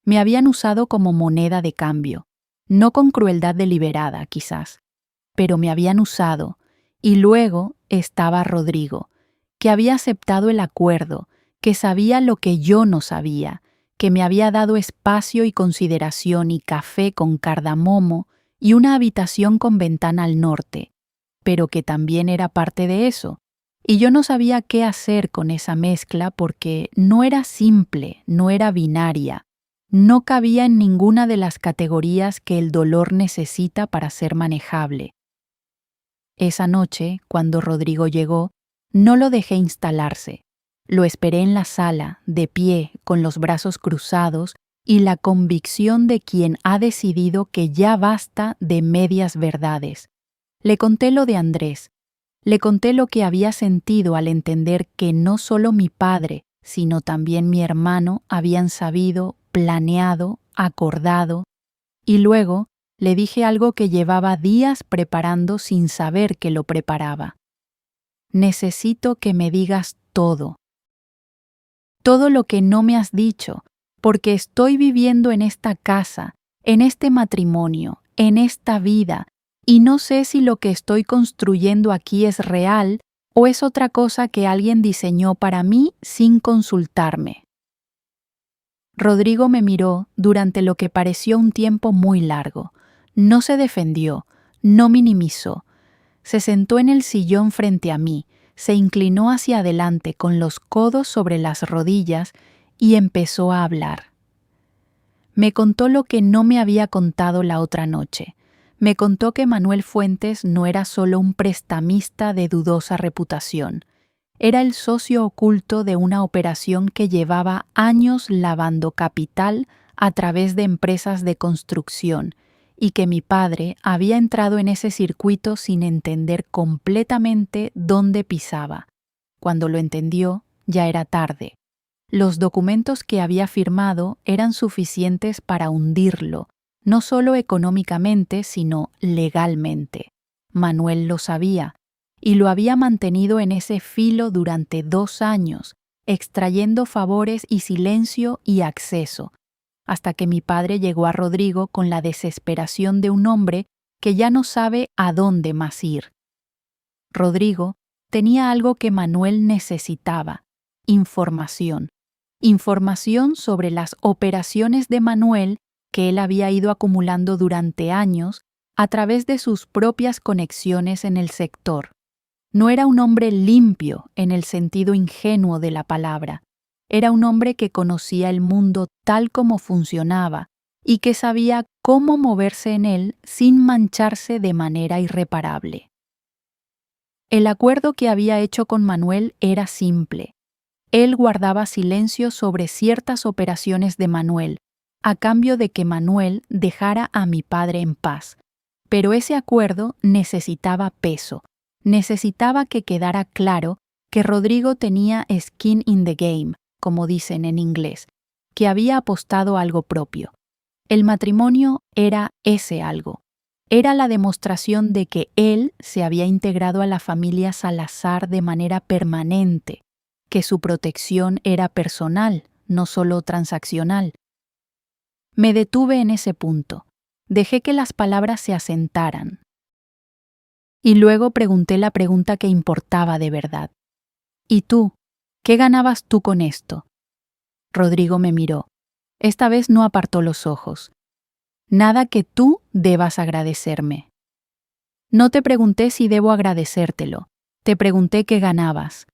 me habían usado como moneda de cambio, no con crueldad deliberada, quizás, pero me habían usado, y luego estaba Rodrigo, que había aceptado el acuerdo, que sabía lo que yo no sabía, que me había dado espacio y consideración y café con cardamomo y una habitación con ventana al norte, pero que también era parte de eso, y yo no sabía qué hacer con esa mezcla porque no era simple, no era binaria, no cabía en ninguna de las categorías que el dolor necesita para ser manejable. Esa noche, cuando Rodrigo llegó, No lo dejé instalarse. Lo esperé en la sala, de pie, con los brazos cruzados y la convicción de quien ha decidido que ya basta de medias verdades. Le conté lo de Andrés. Le conté lo que había sentido al entender que no solo mi padre, sino también mi hermano habían sabido, planeado, acordado. Y luego le dije algo que llevaba días preparando sin saber que lo preparaba. Necesito que me digas todo. Todo lo que no me has dicho, porque estoy viviendo en esta casa, en este matrimonio, en esta vida, y no sé si lo que estoy construyendo aquí es real o es otra cosa que alguien diseñó para mí sin consultarme. Rodrigo me miró durante lo que pareció un tiempo muy largo. No se defendió, no minimizó. Se sentó en el sillón frente a mí, se inclinó hacia adelante con los codos sobre las rodillas y empezó a hablar. Me contó lo que no me había contado la otra noche. Me contó que Manuel Fuentes no era solo un prestamista de dudosa reputación. Era el socio oculto de una operación que llevaba años lavando capital a través de empresas de construcción y que mi padre había entrado en ese circuito sin entender completamente dónde pisaba. Cuando lo entendió, ya era tarde. Los documentos que había firmado eran suficientes para hundirlo, no solo económicamente, sino legalmente. Manuel lo sabía, y lo había mantenido en ese filo durante 2 años, extrayendo favores y silencio y acceso, hasta que mi padre llegó a Rodrigo con la desesperación de un hombre que ya no sabe a dónde más ir. Rodrigo tenía algo que Manuel necesitaba: información. Información sobre las operaciones de Manuel que él había ido acumulando durante años a través de sus propias conexiones en el sector. No era un hombre limpio en el sentido ingenuo de la palabra. Era un hombre que conocía el mundo tal como funcionaba y que sabía cómo moverse en él sin mancharse de manera irreparable. El acuerdo que había hecho con Manuel era simple. Él guardaba silencio sobre ciertas operaciones de Manuel, a cambio de que Manuel dejara a mi padre en paz. Pero ese acuerdo necesitaba peso. Necesitaba que quedara claro que Rodrigo tenía skin in the game, como dicen en inglés, que había apostado algo propio. El matrimonio era ese algo. Era la demostración de que él se había integrado a la familia Salazar de manera permanente, que su protección era personal, no solo transaccional. Me detuve en ese punto. Dejé que las palabras se asentaran. Y luego pregunté la pregunta que importaba de verdad. ¿Y tú? ¿Qué ganabas tú con esto? Rodrigo me miró. Esta vez no apartó los ojos. Nada que tú debas agradecerme. No te pregunté si debo agradecértelo. Te pregunté qué ganabas.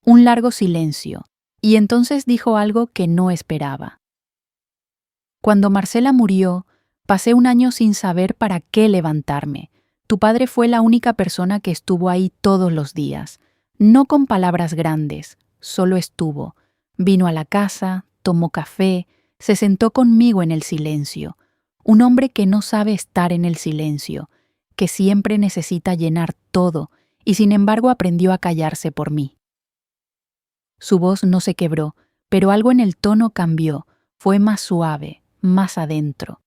Un largo silencio, y entonces dijo algo que no esperaba. Cuando Marcela murió, pasé un año sin saber para qué levantarme. Tu padre fue la única persona que estuvo ahí todos los días. No con palabras grandes, solo estuvo. Vino a la casa, tomó café, se sentó conmigo en el silencio. Un hombre que no sabe estar en el silencio, que siempre necesita llenar todo, y sin embargo aprendió a callarse por mí. Su voz no se quebró, pero algo en el tono cambió, fue más suave, más adentro.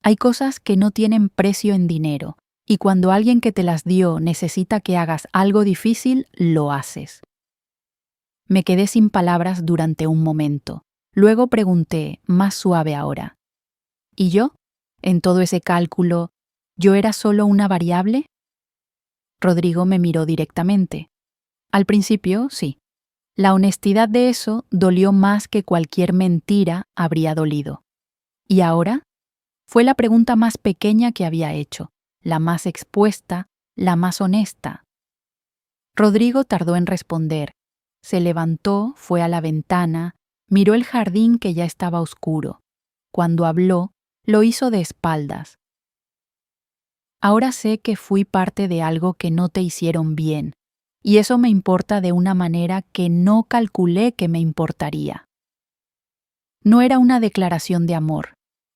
Hay cosas que no tienen precio en dinero, y cuando alguien que te las dio necesita que hagas algo difícil, lo haces. Me quedé sin palabras durante un momento. Luego pregunté, más suave ahora: ¿y yo? En todo ese cálculo, ¿yo era solo una variable? Rodrigo me miró directamente. Al principio, sí. La honestidad de eso dolió más que cualquier mentira habría dolido. ¿Y ahora? Fue la pregunta más pequeña que había hecho, la más expuesta, la más honesta. Rodrigo tardó en responder. Se levantó, fue a la ventana, miró el jardín que ya estaba oscuro. Cuando habló, lo hizo de espaldas. Ahora sé que fui parte de algo que no te hicieron bien, y eso me importa de una manera que no calculé que me importaría. No era una declaración de amor,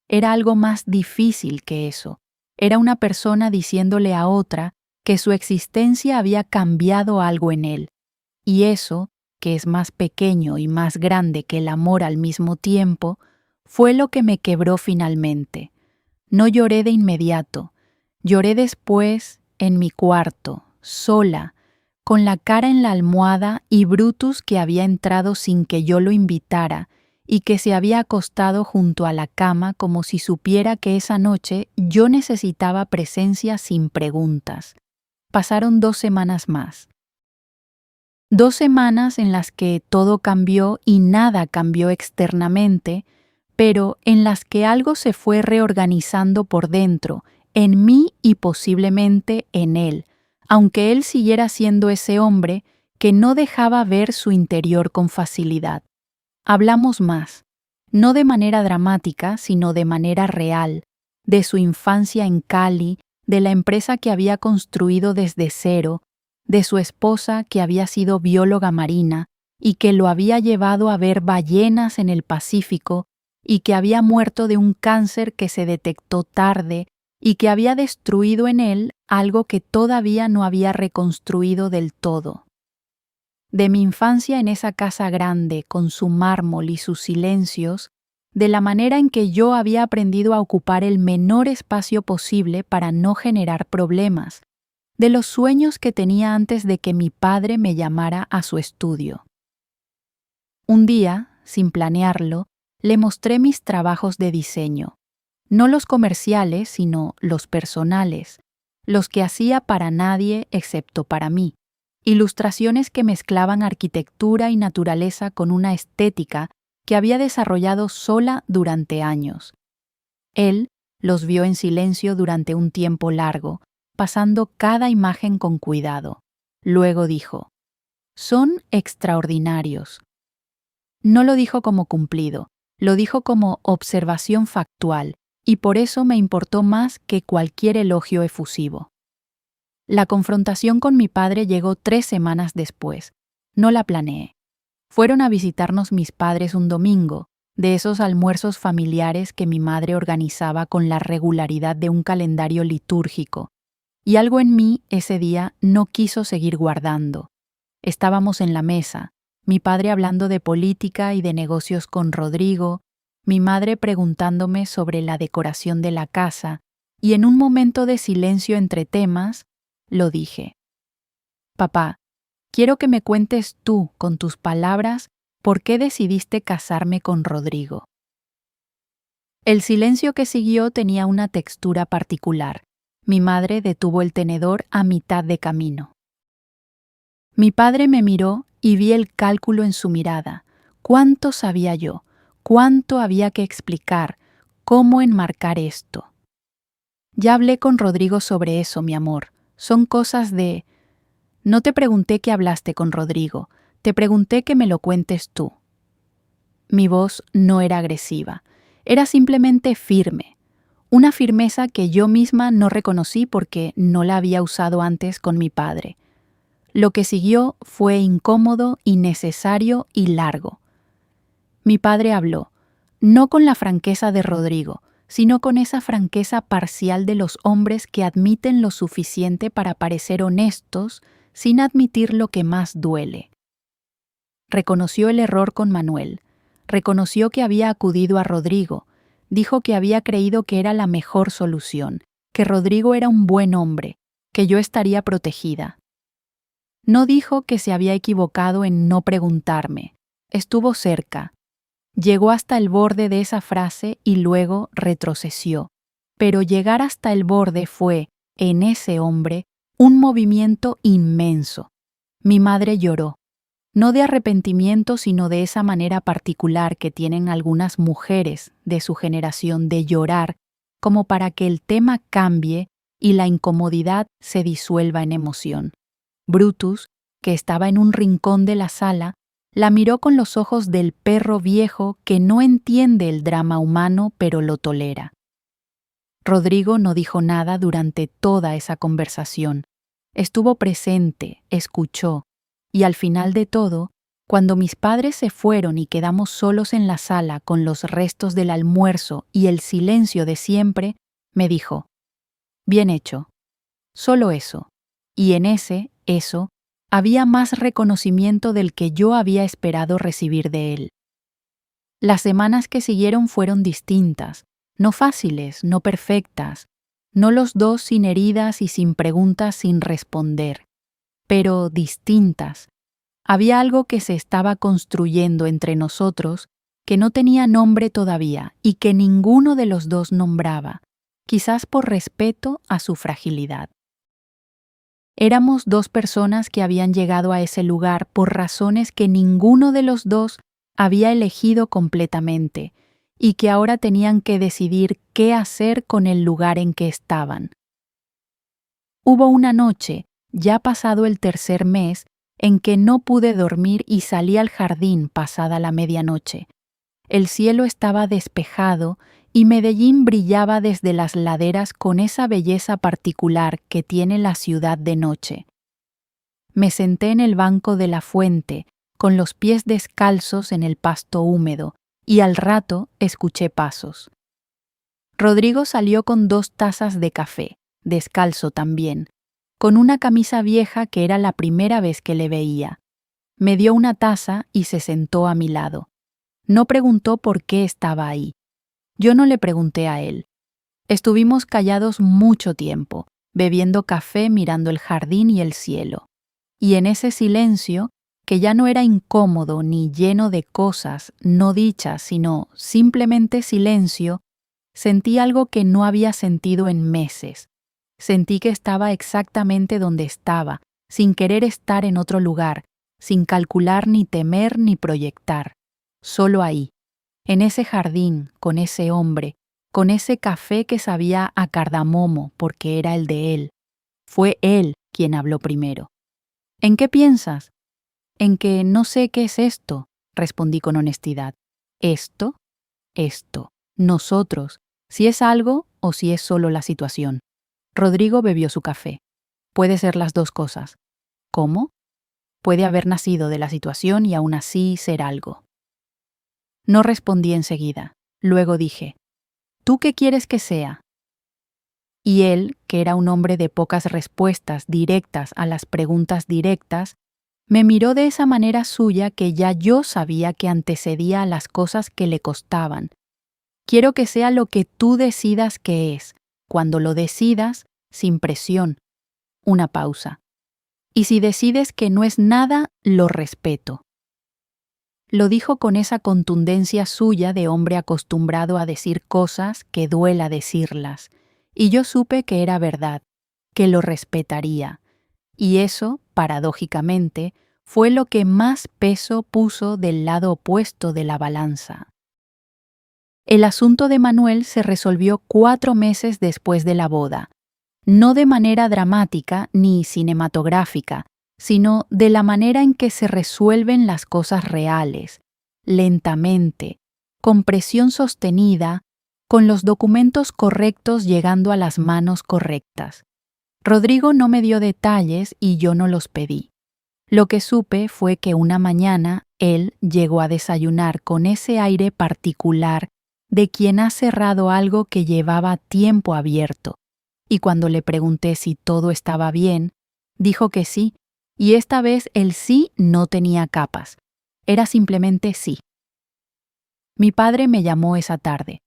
era algo más difícil que eso. Era una persona diciéndole a otra que su existencia había cambiado algo en él, y eso, que es más pequeño y más grande que el amor al mismo tiempo, fue lo que me quebró finalmente. No lloré de inmediato, lloré después en mi cuarto, sola, con la cara en la almohada y Brutus, que había entrado sin que yo lo invitara y que se había acostado junto a la cama como si supiera que esa noche yo necesitaba presencia sin preguntas. Pasaron 2 semanas más. 2 semanas en las que todo cambió y nada cambió externamente, pero en las que algo se fue reorganizando por dentro, en mí y posiblemente en él, aunque él siguiera siendo ese hombre que no dejaba ver su interior con facilidad. Hablamos más, no de manera dramática, sino de manera real, de su infancia en Cali, de la empresa que había construido desde cero, de su esposa que había sido bióloga marina y que lo había llevado a ver ballenas en el Pacífico y que había muerto de un cáncer que se detectó tarde y que había destruido en él algo que todavía no había reconstruido del todo. De mi infancia en esa casa grande, con su mármol y sus silencios, de la manera en que yo había aprendido a ocupar el menor espacio posible para no generar problemas, de los sueños que tenía antes de que mi padre me llamara a su estudio. Un día, sin planearlo, le mostré mis trabajos de diseño, no los comerciales, sino los personales, los que hacía para nadie excepto para mí. Ilustraciones que mezclaban arquitectura y naturaleza con una estética que había desarrollado sola durante años. Él los vio en silencio durante un tiempo largo, pasando cada imagen con cuidado. Luego dijo: «Son extraordinarios». No lo dijo como cumplido, lo dijo como observación factual, y por eso me importó más que cualquier elogio efusivo. La confrontación con mi padre llegó 3 semanas después. No la planeé. Fueron a visitarnos mis padres un domingo, de esos almuerzos familiares que mi madre organizaba con la regularidad de un calendario litúrgico, y algo en mí ese día no quiso seguir guardando. Estábamos en la mesa, mi padre hablando de política y de negocios con Rodrigo, mi madre preguntándome sobre la decoración de la casa, y en un momento de silencio entre temas, lo dije: «Papá, quiero que me cuentes tú, con tus palabras, por qué decidiste casarme con Rodrigo». El silencio que siguió tenía una textura particular. Mi madre detuvo el tenedor a mitad de camino. Mi padre me miró y vi el cálculo en su mirada. ¿Cuánto sabía yo? ¿Cuánto había que explicar? ¿Cómo enmarcar esto? Ya hablé con Rodrigo sobre eso, mi amor. Son cosas de... No te pregunté que hablaste con Rodrigo, te pregunté que me lo cuentes tú. Mi voz no era agresiva, era simplemente firme, una firmeza que yo misma no reconocí porque no la había usado antes con mi padre. Lo que siguió fue incómodo, innecesario y largo. Mi padre habló, no con la franqueza de Rodrigo, sino con esa franqueza parcial de los hombres que admiten lo suficiente para parecer honestos sin admitir lo que más duele. Reconoció el error con Manuel, reconoció que había acudido a Rodrigo, dijo que había creído que era la mejor solución, que Rodrigo era un buen hombre, que yo estaría protegida. No dijo que se había equivocado en no preguntarme, estuvo cerca. Llegó hasta el borde de esa frase y luego retrocedió, pero llegar hasta el borde fue, en ese hombre, un movimiento inmenso. Mi madre lloró, no de arrepentimiento, sino de esa manera particular que tienen algunas mujeres de su generación de llorar, como para que el tema cambie y la incomodidad se disuelva en emoción. Brutus, que estaba en un rincón de la sala, la miró con los ojos del perro viejo que no entiende el drama humano pero lo tolera. Rodrigo no dijo nada durante toda esa conversación. Estuvo presente, escuchó, y al final de todo, cuando mis padres se fueron y quedamos solos en la sala con los restos del almuerzo y el silencio de siempre, me dijo: «Bien hecho». Solo eso. Y en eso, había más reconocimiento del que yo había esperado recibir de él. Las semanas que siguieron fueron distintas, no fáciles, no perfectas, no los dos sin heridas y sin preguntas sin responder, pero distintas. Había algo que se estaba construyendo entre nosotros que no tenía nombre todavía y que ninguno de los dos nombraba, quizás por respeto a su fragilidad. Éramos dos personas que habían llegado a ese lugar por razones que ninguno de los dos había elegido completamente y que ahora tenían que decidir qué hacer con el lugar en que estaban. Hubo una noche, ya pasado el tercer mes, en que no pude dormir y salí al jardín pasada la medianoche. El cielo estaba despejado y Medellín brillaba desde las laderas con esa belleza particular que tiene la ciudad de noche. Me senté en el banco de la fuente, con los pies descalzos en el pasto húmedo, y al rato escuché pasos. Rodrigo salió con 2 tazas de café, descalzo también, con una camisa vieja que era la primera vez que le veía. Me dio una taza y se sentó a mi lado. No preguntó por qué estaba ahí. Yo no le pregunté a él. Estuvimos callados mucho tiempo, bebiendo café mirando el jardín y el cielo. Y en ese silencio, que ya no era incómodo ni lleno de cosas no dichas, sino simplemente silencio, sentí algo que no había sentido en meses. Sentí que estaba exactamente donde estaba, sin querer estar en otro lugar, sin calcular ni temer ni proyectar. Solo ahí, en ese jardín, con ese hombre, con ese café que sabía a cardamomo porque era el de él. Fue él quien habló primero. «¿En qué piensas?» «En que no sé qué es esto», respondí con honestidad. «¿Esto?» «Esto. Nosotros. Si es algo o si es solo la situación». Rodrigo bebió su café. «Puede ser las dos cosas». «¿Cómo?» «Puede haber nacido de la situación y aún así ser algo». No respondí enseguida. Luego dije: «¿Tú qué quieres que sea?» Y él, que era un hombre de pocas respuestas directas a las preguntas directas, me miró de esa manera suya que ya yo sabía que antecedía a las cosas que le costaban. «Quiero que sea lo que tú decidas que es. Cuando lo decidas, sin presión». Una pausa. «Y si decides que no es nada, lo respeto». Lo dijo con esa contundencia suya de hombre acostumbrado a decir cosas que duela decirlas, y yo supe que era verdad, que lo respetaría. Y eso, paradójicamente, fue lo que más peso puso del lado opuesto de la balanza. El asunto de Manuel se resolvió 4 meses después de la boda, no de manera dramática ni cinematográfica, sino de la manera en que se resuelven las cosas reales, lentamente, con presión sostenida, con los documentos correctos llegando a las manos correctas. Rodrigo no me dio detalles y yo no los pedí. Lo que supe fue que una mañana él llegó a desayunar con ese aire particular de quien ha cerrado algo que llevaba tiempo abierto, y cuando le pregunté si todo estaba bien, dijo que sí, y esta vez el sí no tenía capas, era simplemente sí. Mi padre me llamó esa tarde.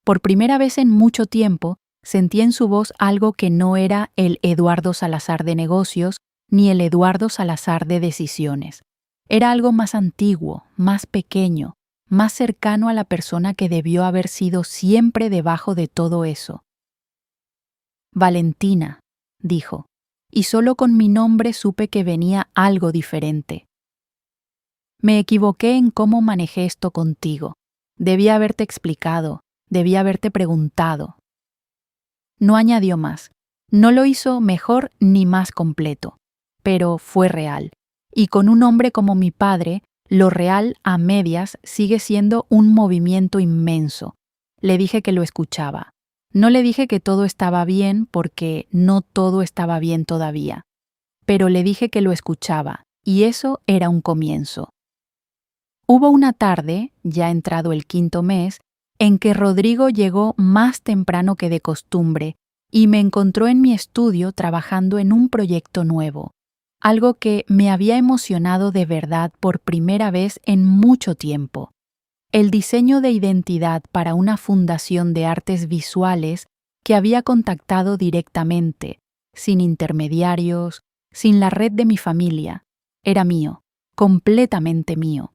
Por primera vez en mucho tiempo, sentí en su voz algo que no era el Eduardo Salazar de negocios ni el Eduardo Salazar de decisiones. Era algo más antiguo, más pequeño, más cercano a la persona que debió haber sido siempre debajo de todo eso. «Valentina», dijo, y solo con mi nombre supe que venía algo diferente. «Me equivoqué en cómo manejé esto contigo. Debía haberte explicado, debía haberte preguntado». No añadió más. No lo hizo mejor ni más completo, pero fue real. Y con un hombre como mi padre, lo real a medias sigue siendo un movimiento inmenso. Le dije que lo escuchaba. No le dije que todo estaba bien porque no todo estaba bien todavía. pero le dije que lo escuchaba, y eso era un comienzo. Hubo una tarde, ya entrado el 5.º mes, en que Rodrigo llegó más temprano que de costumbre y me encontró en mi estudio trabajando en un proyecto nuevo, algo que me había emocionado de verdad por primera vez en mucho tiempo. El diseño de identidad para una fundación de artes visuales que había contactado directamente, sin intermediarios, sin la red de mi familia. Era mío, completamente mío.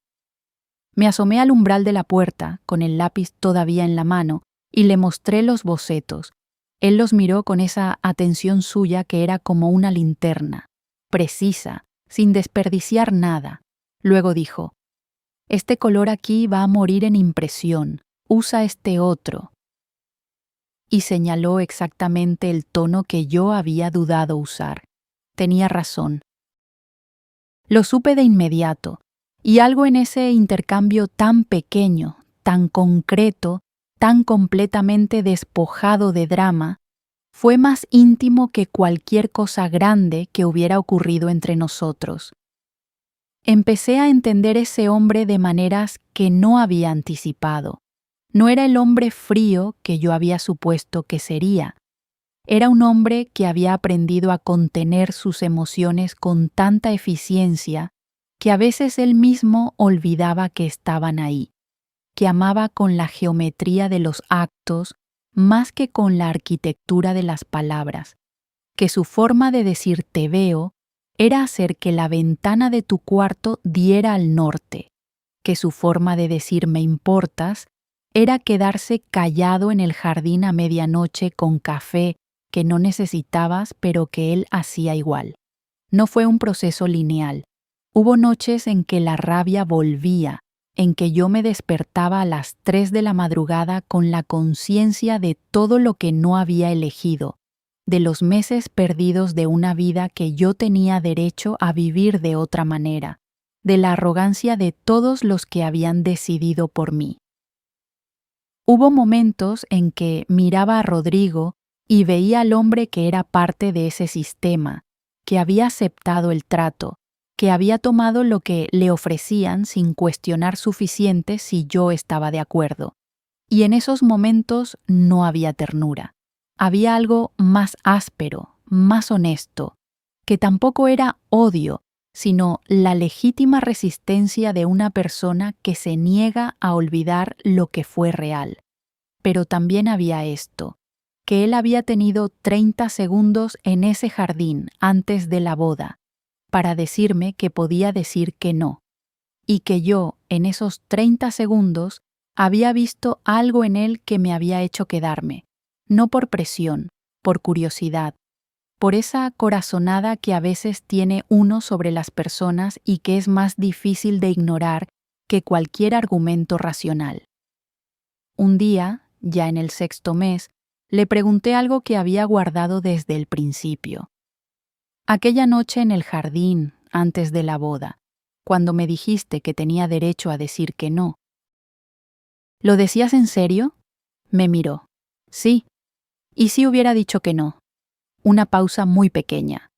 Me asomé al umbral de la puerta, con el lápiz todavía en la mano, y le mostré los bocetos. Él los miró con esa atención suya que era como una linterna, precisa, sin desperdiciar nada. Luego dijo: «Este color aquí va a morir en impresión, usa este otro». Y señaló exactamente el tono que yo había dudado usar. Tenía razón. Lo supe de inmediato, y algo en ese intercambio tan pequeño, tan concreto, tan completamente despojado de drama, fue más íntimo que cualquier cosa grande que hubiera ocurrido entre nosotros. Empecé a entender ese hombre de maneras que no había anticipado. No era el hombre frío que yo había supuesto que sería. Era un hombre que había aprendido a contener sus emociones con tanta eficiencia que a veces él mismo olvidaba que estaban ahí, que amaba con la geometría de los actos más que con la arquitectura de las palabras, que su forma de decir «te veo» era hacer que la ventana de tu cuarto diera al norte, que su forma de decir «me importas» era quedarse callado en el jardín a medianoche con café que no necesitabas pero que él hacía igual. No fue un proceso lineal. Hubo noches en que la rabia volvía, en que yo me despertaba a las 3 de la madrugada con la conciencia de todo lo que no había elegido, de los meses perdidos de una vida que yo tenía derecho a vivir de otra manera, de la arrogancia de todos los que habían decidido por mí. Hubo momentos en que miraba a Rodrigo y veía al hombre que era parte de ese sistema, que había aceptado el trato, que había tomado lo que le ofrecían sin cuestionar suficiente si yo estaba de acuerdo. Y en esos momentos no había ternura. Había algo más áspero, más honesto, que tampoco era odio, sino la legítima resistencia de una persona que se niega a olvidar lo que fue real. Pero también había esto, que él había tenido 30 segundos en ese jardín antes de la boda, para decirme que podía decir que no, y que yo, en esos 30 segundos, había visto algo en él que me había hecho quedarme, no por presión, por curiosidad, por esa corazonada que a veces tiene uno sobre las personas y que es más difícil de ignorar que cualquier argumento racional. Un día, ya en el 6.º mes, le pregunté algo que había guardado desde el principio. Aquella noche en el jardín, antes de la boda, cuando me dijiste que tenía derecho a decir que no. ¿Lo decías en serio? Me miró. Sí. ¿Y si hubiera dicho que no? Una pausa muy pequeña.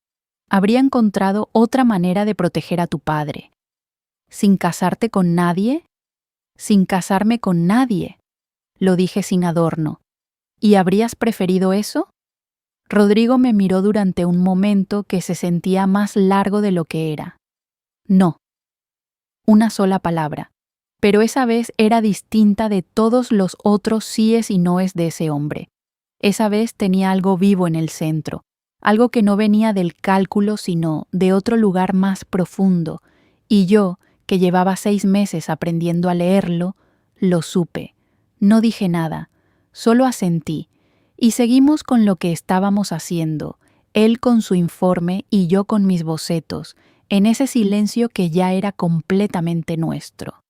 Habría encontrado otra manera de proteger a tu padre. ¿Sin casarte con nadie? Sin casarme con nadie. Lo dije sin adorno. ¿Y habrías preferido eso? Rodrigo me miró durante un momento que se sentía más largo de lo que era. No. Una sola palabra. Pero esa vez era distinta de todos los otros síes y noes de ese hombre. Esa vez tenía algo vivo en el centro, algo que no venía del cálculo sino de otro lugar más profundo, y yo, que llevaba 6 meses aprendiendo a leerlo, lo supe. No dije nada, solo asentí, y seguimos con lo que estábamos haciendo, él con su informe y yo con mis bocetos, en ese silencio que ya era completamente nuestro.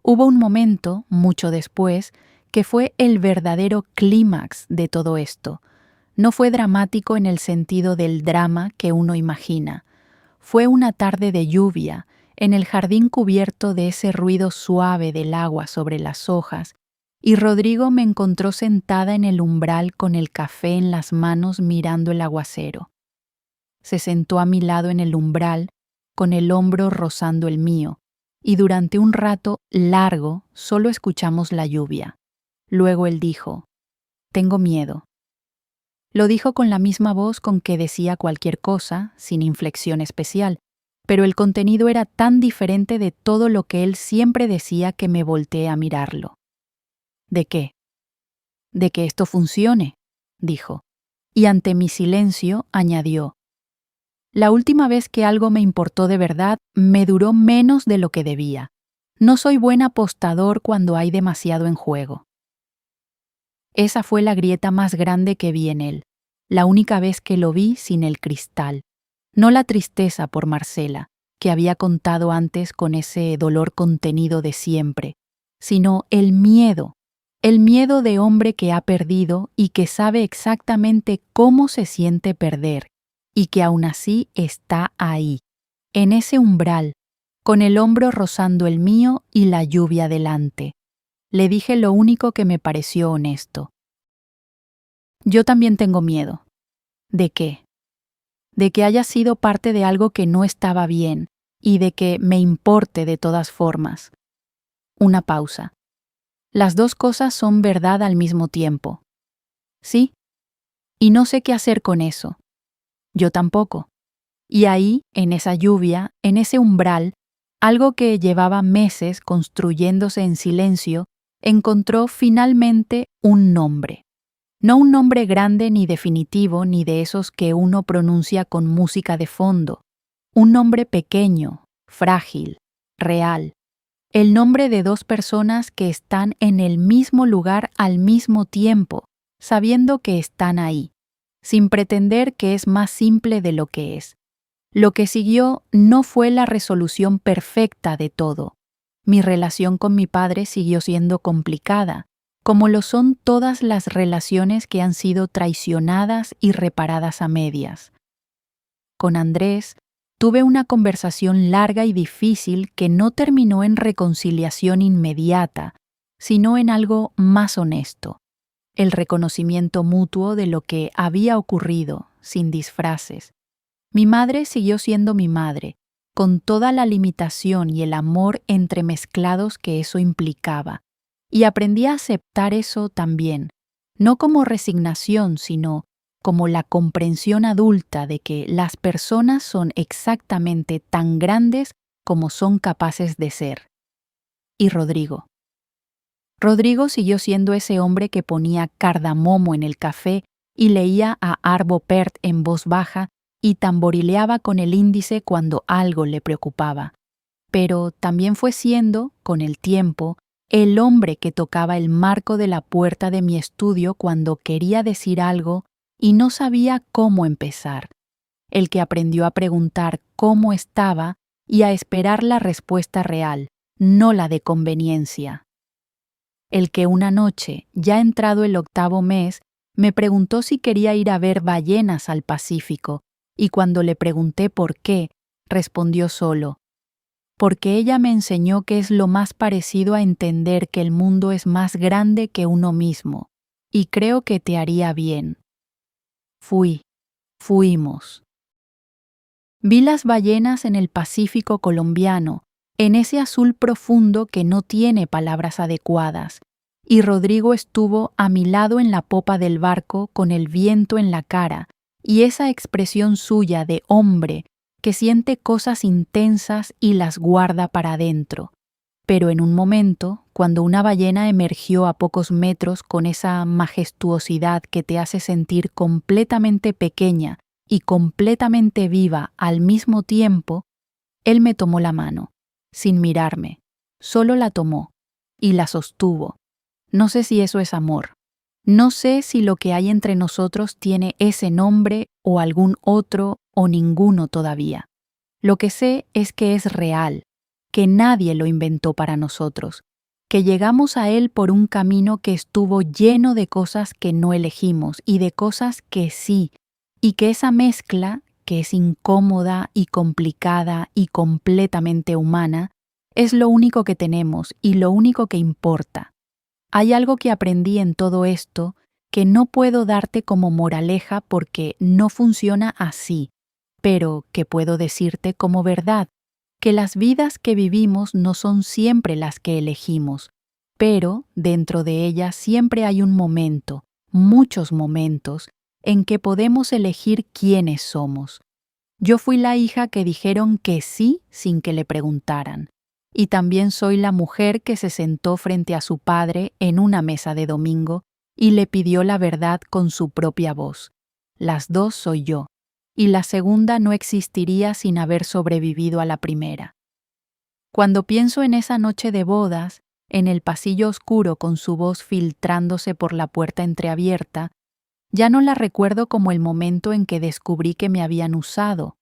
Hubo un momento, mucho después, que fue el verdadero clímax de todo esto. No fue dramático en el sentido del drama que uno imagina. Fue una tarde de lluvia, en el jardín cubierto de ese ruido suave del agua sobre las hojas, y Rodrigo me encontró sentada en el umbral con el café en las manos mirando el aguacero. Se sentó a mi lado en el umbral, con el hombro rozando el mío, y durante un rato largo solo escuchamos la lluvia. Luego él dijo: «Tengo miedo». Lo dijo con la misma voz con que decía cualquier cosa, sin inflexión especial, pero el contenido era tan diferente de todo lo que él siempre decía que me volteé a mirarlo. «¿De qué?» «De que esto funcione», dijo, y ante mi silencio añadió: «La última vez que algo me importó de verdad me duró menos de lo que debía. No soy buen apostador cuando hay demasiado en juego». Esa fue la grieta más grande que vi en él, la única vez que lo vi sin el cristal. No la tristeza por Marcela, que había contado antes con ese dolor contenido de siempre, sino el miedo de hombre que ha perdido y que sabe exactamente cómo se siente perder, y que aún así está ahí, en ese umbral, con el hombro rozando el mío y la lluvia delante. Le dije lo único que me pareció honesto. «Yo también tengo miedo». «¿De qué?» «De que haya sido parte de algo que no estaba bien y de que me importe de todas formas». Una pausa. «Las dos cosas son verdad al mismo tiempo». «Sí. Y no sé qué hacer con eso». «Yo tampoco». Y ahí, en esa lluvia, en ese umbral, algo que llevaba meses construyéndose en silencio, encontró finalmente un nombre. No un nombre grande ni definitivo ni de esos que uno pronuncia con música de fondo. Un nombre pequeño, frágil, real. El nombre de dos personas que están en el mismo lugar al mismo tiempo, sabiendo que están ahí, sin pretender que es más simple de lo que es. Lo que siguió no fue la resolución perfecta de todo. Mi relación con mi padre siguió siendo complicada, como lo son todas las relaciones que han sido traicionadas y reparadas a medias. Con Andrés tuve una conversación larga y difícil que no terminó en reconciliación inmediata, sino en algo más honesto, el reconocimiento mutuo de lo que había ocurrido, sin disfraces. Mi madre siguió siendo mi madre, con toda la limitación y el amor entremezclados que eso implicaba, y aprendí a aceptar eso también, no como resignación, sino como la comprensión adulta de que las personas son exactamente tan grandes como son capaces de ser. Y Rodrigo. Rodrigo siguió siendo ese hombre que ponía cardamomo en el café y leía a Arvo Pärt en voz baja y tamborileaba con el índice cuando algo le preocupaba. Pero también fue siendo, con el tiempo, el hombre que tocaba el marco de la puerta de mi estudio cuando quería decir algo y no sabía cómo empezar, el que aprendió a preguntar cómo estaba y a esperar la respuesta real, no la de conveniencia. El que una noche, ya entrado el 8º mes, me preguntó si quería ir a ver ballenas al Pacífico, y cuando le pregunté por qué, respondió solo: «Porque ella me enseñó que es lo más parecido a entender que el mundo es más grande que uno mismo, y creo que te haría bien». Fuimos. Vi las ballenas en el Pacífico colombiano, en ese azul profundo que no tiene palabras adecuadas, y Rodrigo estuvo a mi lado en la popa del barco con el viento en la cara, y esa expresión suya de hombre que siente cosas intensas y las guarda para adentro. Pero en un momento, cuando una ballena emergió a pocos metros con esa majestuosidad que te hace sentir completamente pequeña y completamente viva al mismo tiempo, él me tomó la mano, sin mirarme, solo la tomó y la sostuvo. No sé si eso es amor. No sé si lo que hay entre nosotros tiene ese nombre o algún otro o ninguno todavía. Lo que sé es que es real, que nadie lo inventó para nosotros, que llegamos a él por un camino que estuvo lleno de cosas que no elegimos y de cosas que sí, y que esa mezcla, que es incómoda y complicada y completamente humana, es lo único que tenemos y lo único que importa. Hay algo que aprendí en todo esto que no puedo darte como moraleja porque no funciona así, pero que puedo decirte como verdad, que las vidas que vivimos no son siempre las que elegimos, pero dentro de ellas siempre hay un momento, muchos momentos, en que podemos elegir quiénes somos. Yo fui la hija que dijeron que sí sin que le preguntaran, y también soy la mujer que se sentó frente a su padre en una mesa de domingo y le pidió la verdad con su propia voz. Las dos soy yo, y la segunda no existiría sin haber sobrevivido a la primera. Cuando pienso en esa noche de bodas, en el pasillo oscuro con su voz filtrándose por la puerta entreabierta, ya no la recuerdo como el momento en que descubrí que me habían usado.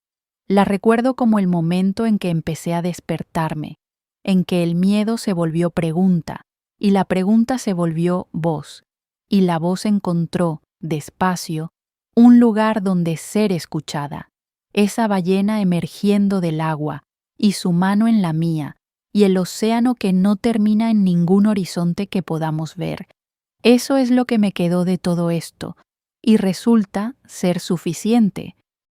La recuerdo como el momento en que empecé a despertarme, en que el miedo se volvió pregunta, y la pregunta se volvió voz, y la voz encontró, despacio, un lugar donde ser escuchada, esa ballena emergiendo del agua, y su mano en la mía, y el océano que no termina en ningún horizonte que podamos ver. Eso es lo que me quedó de todo esto, y resulta ser suficiente,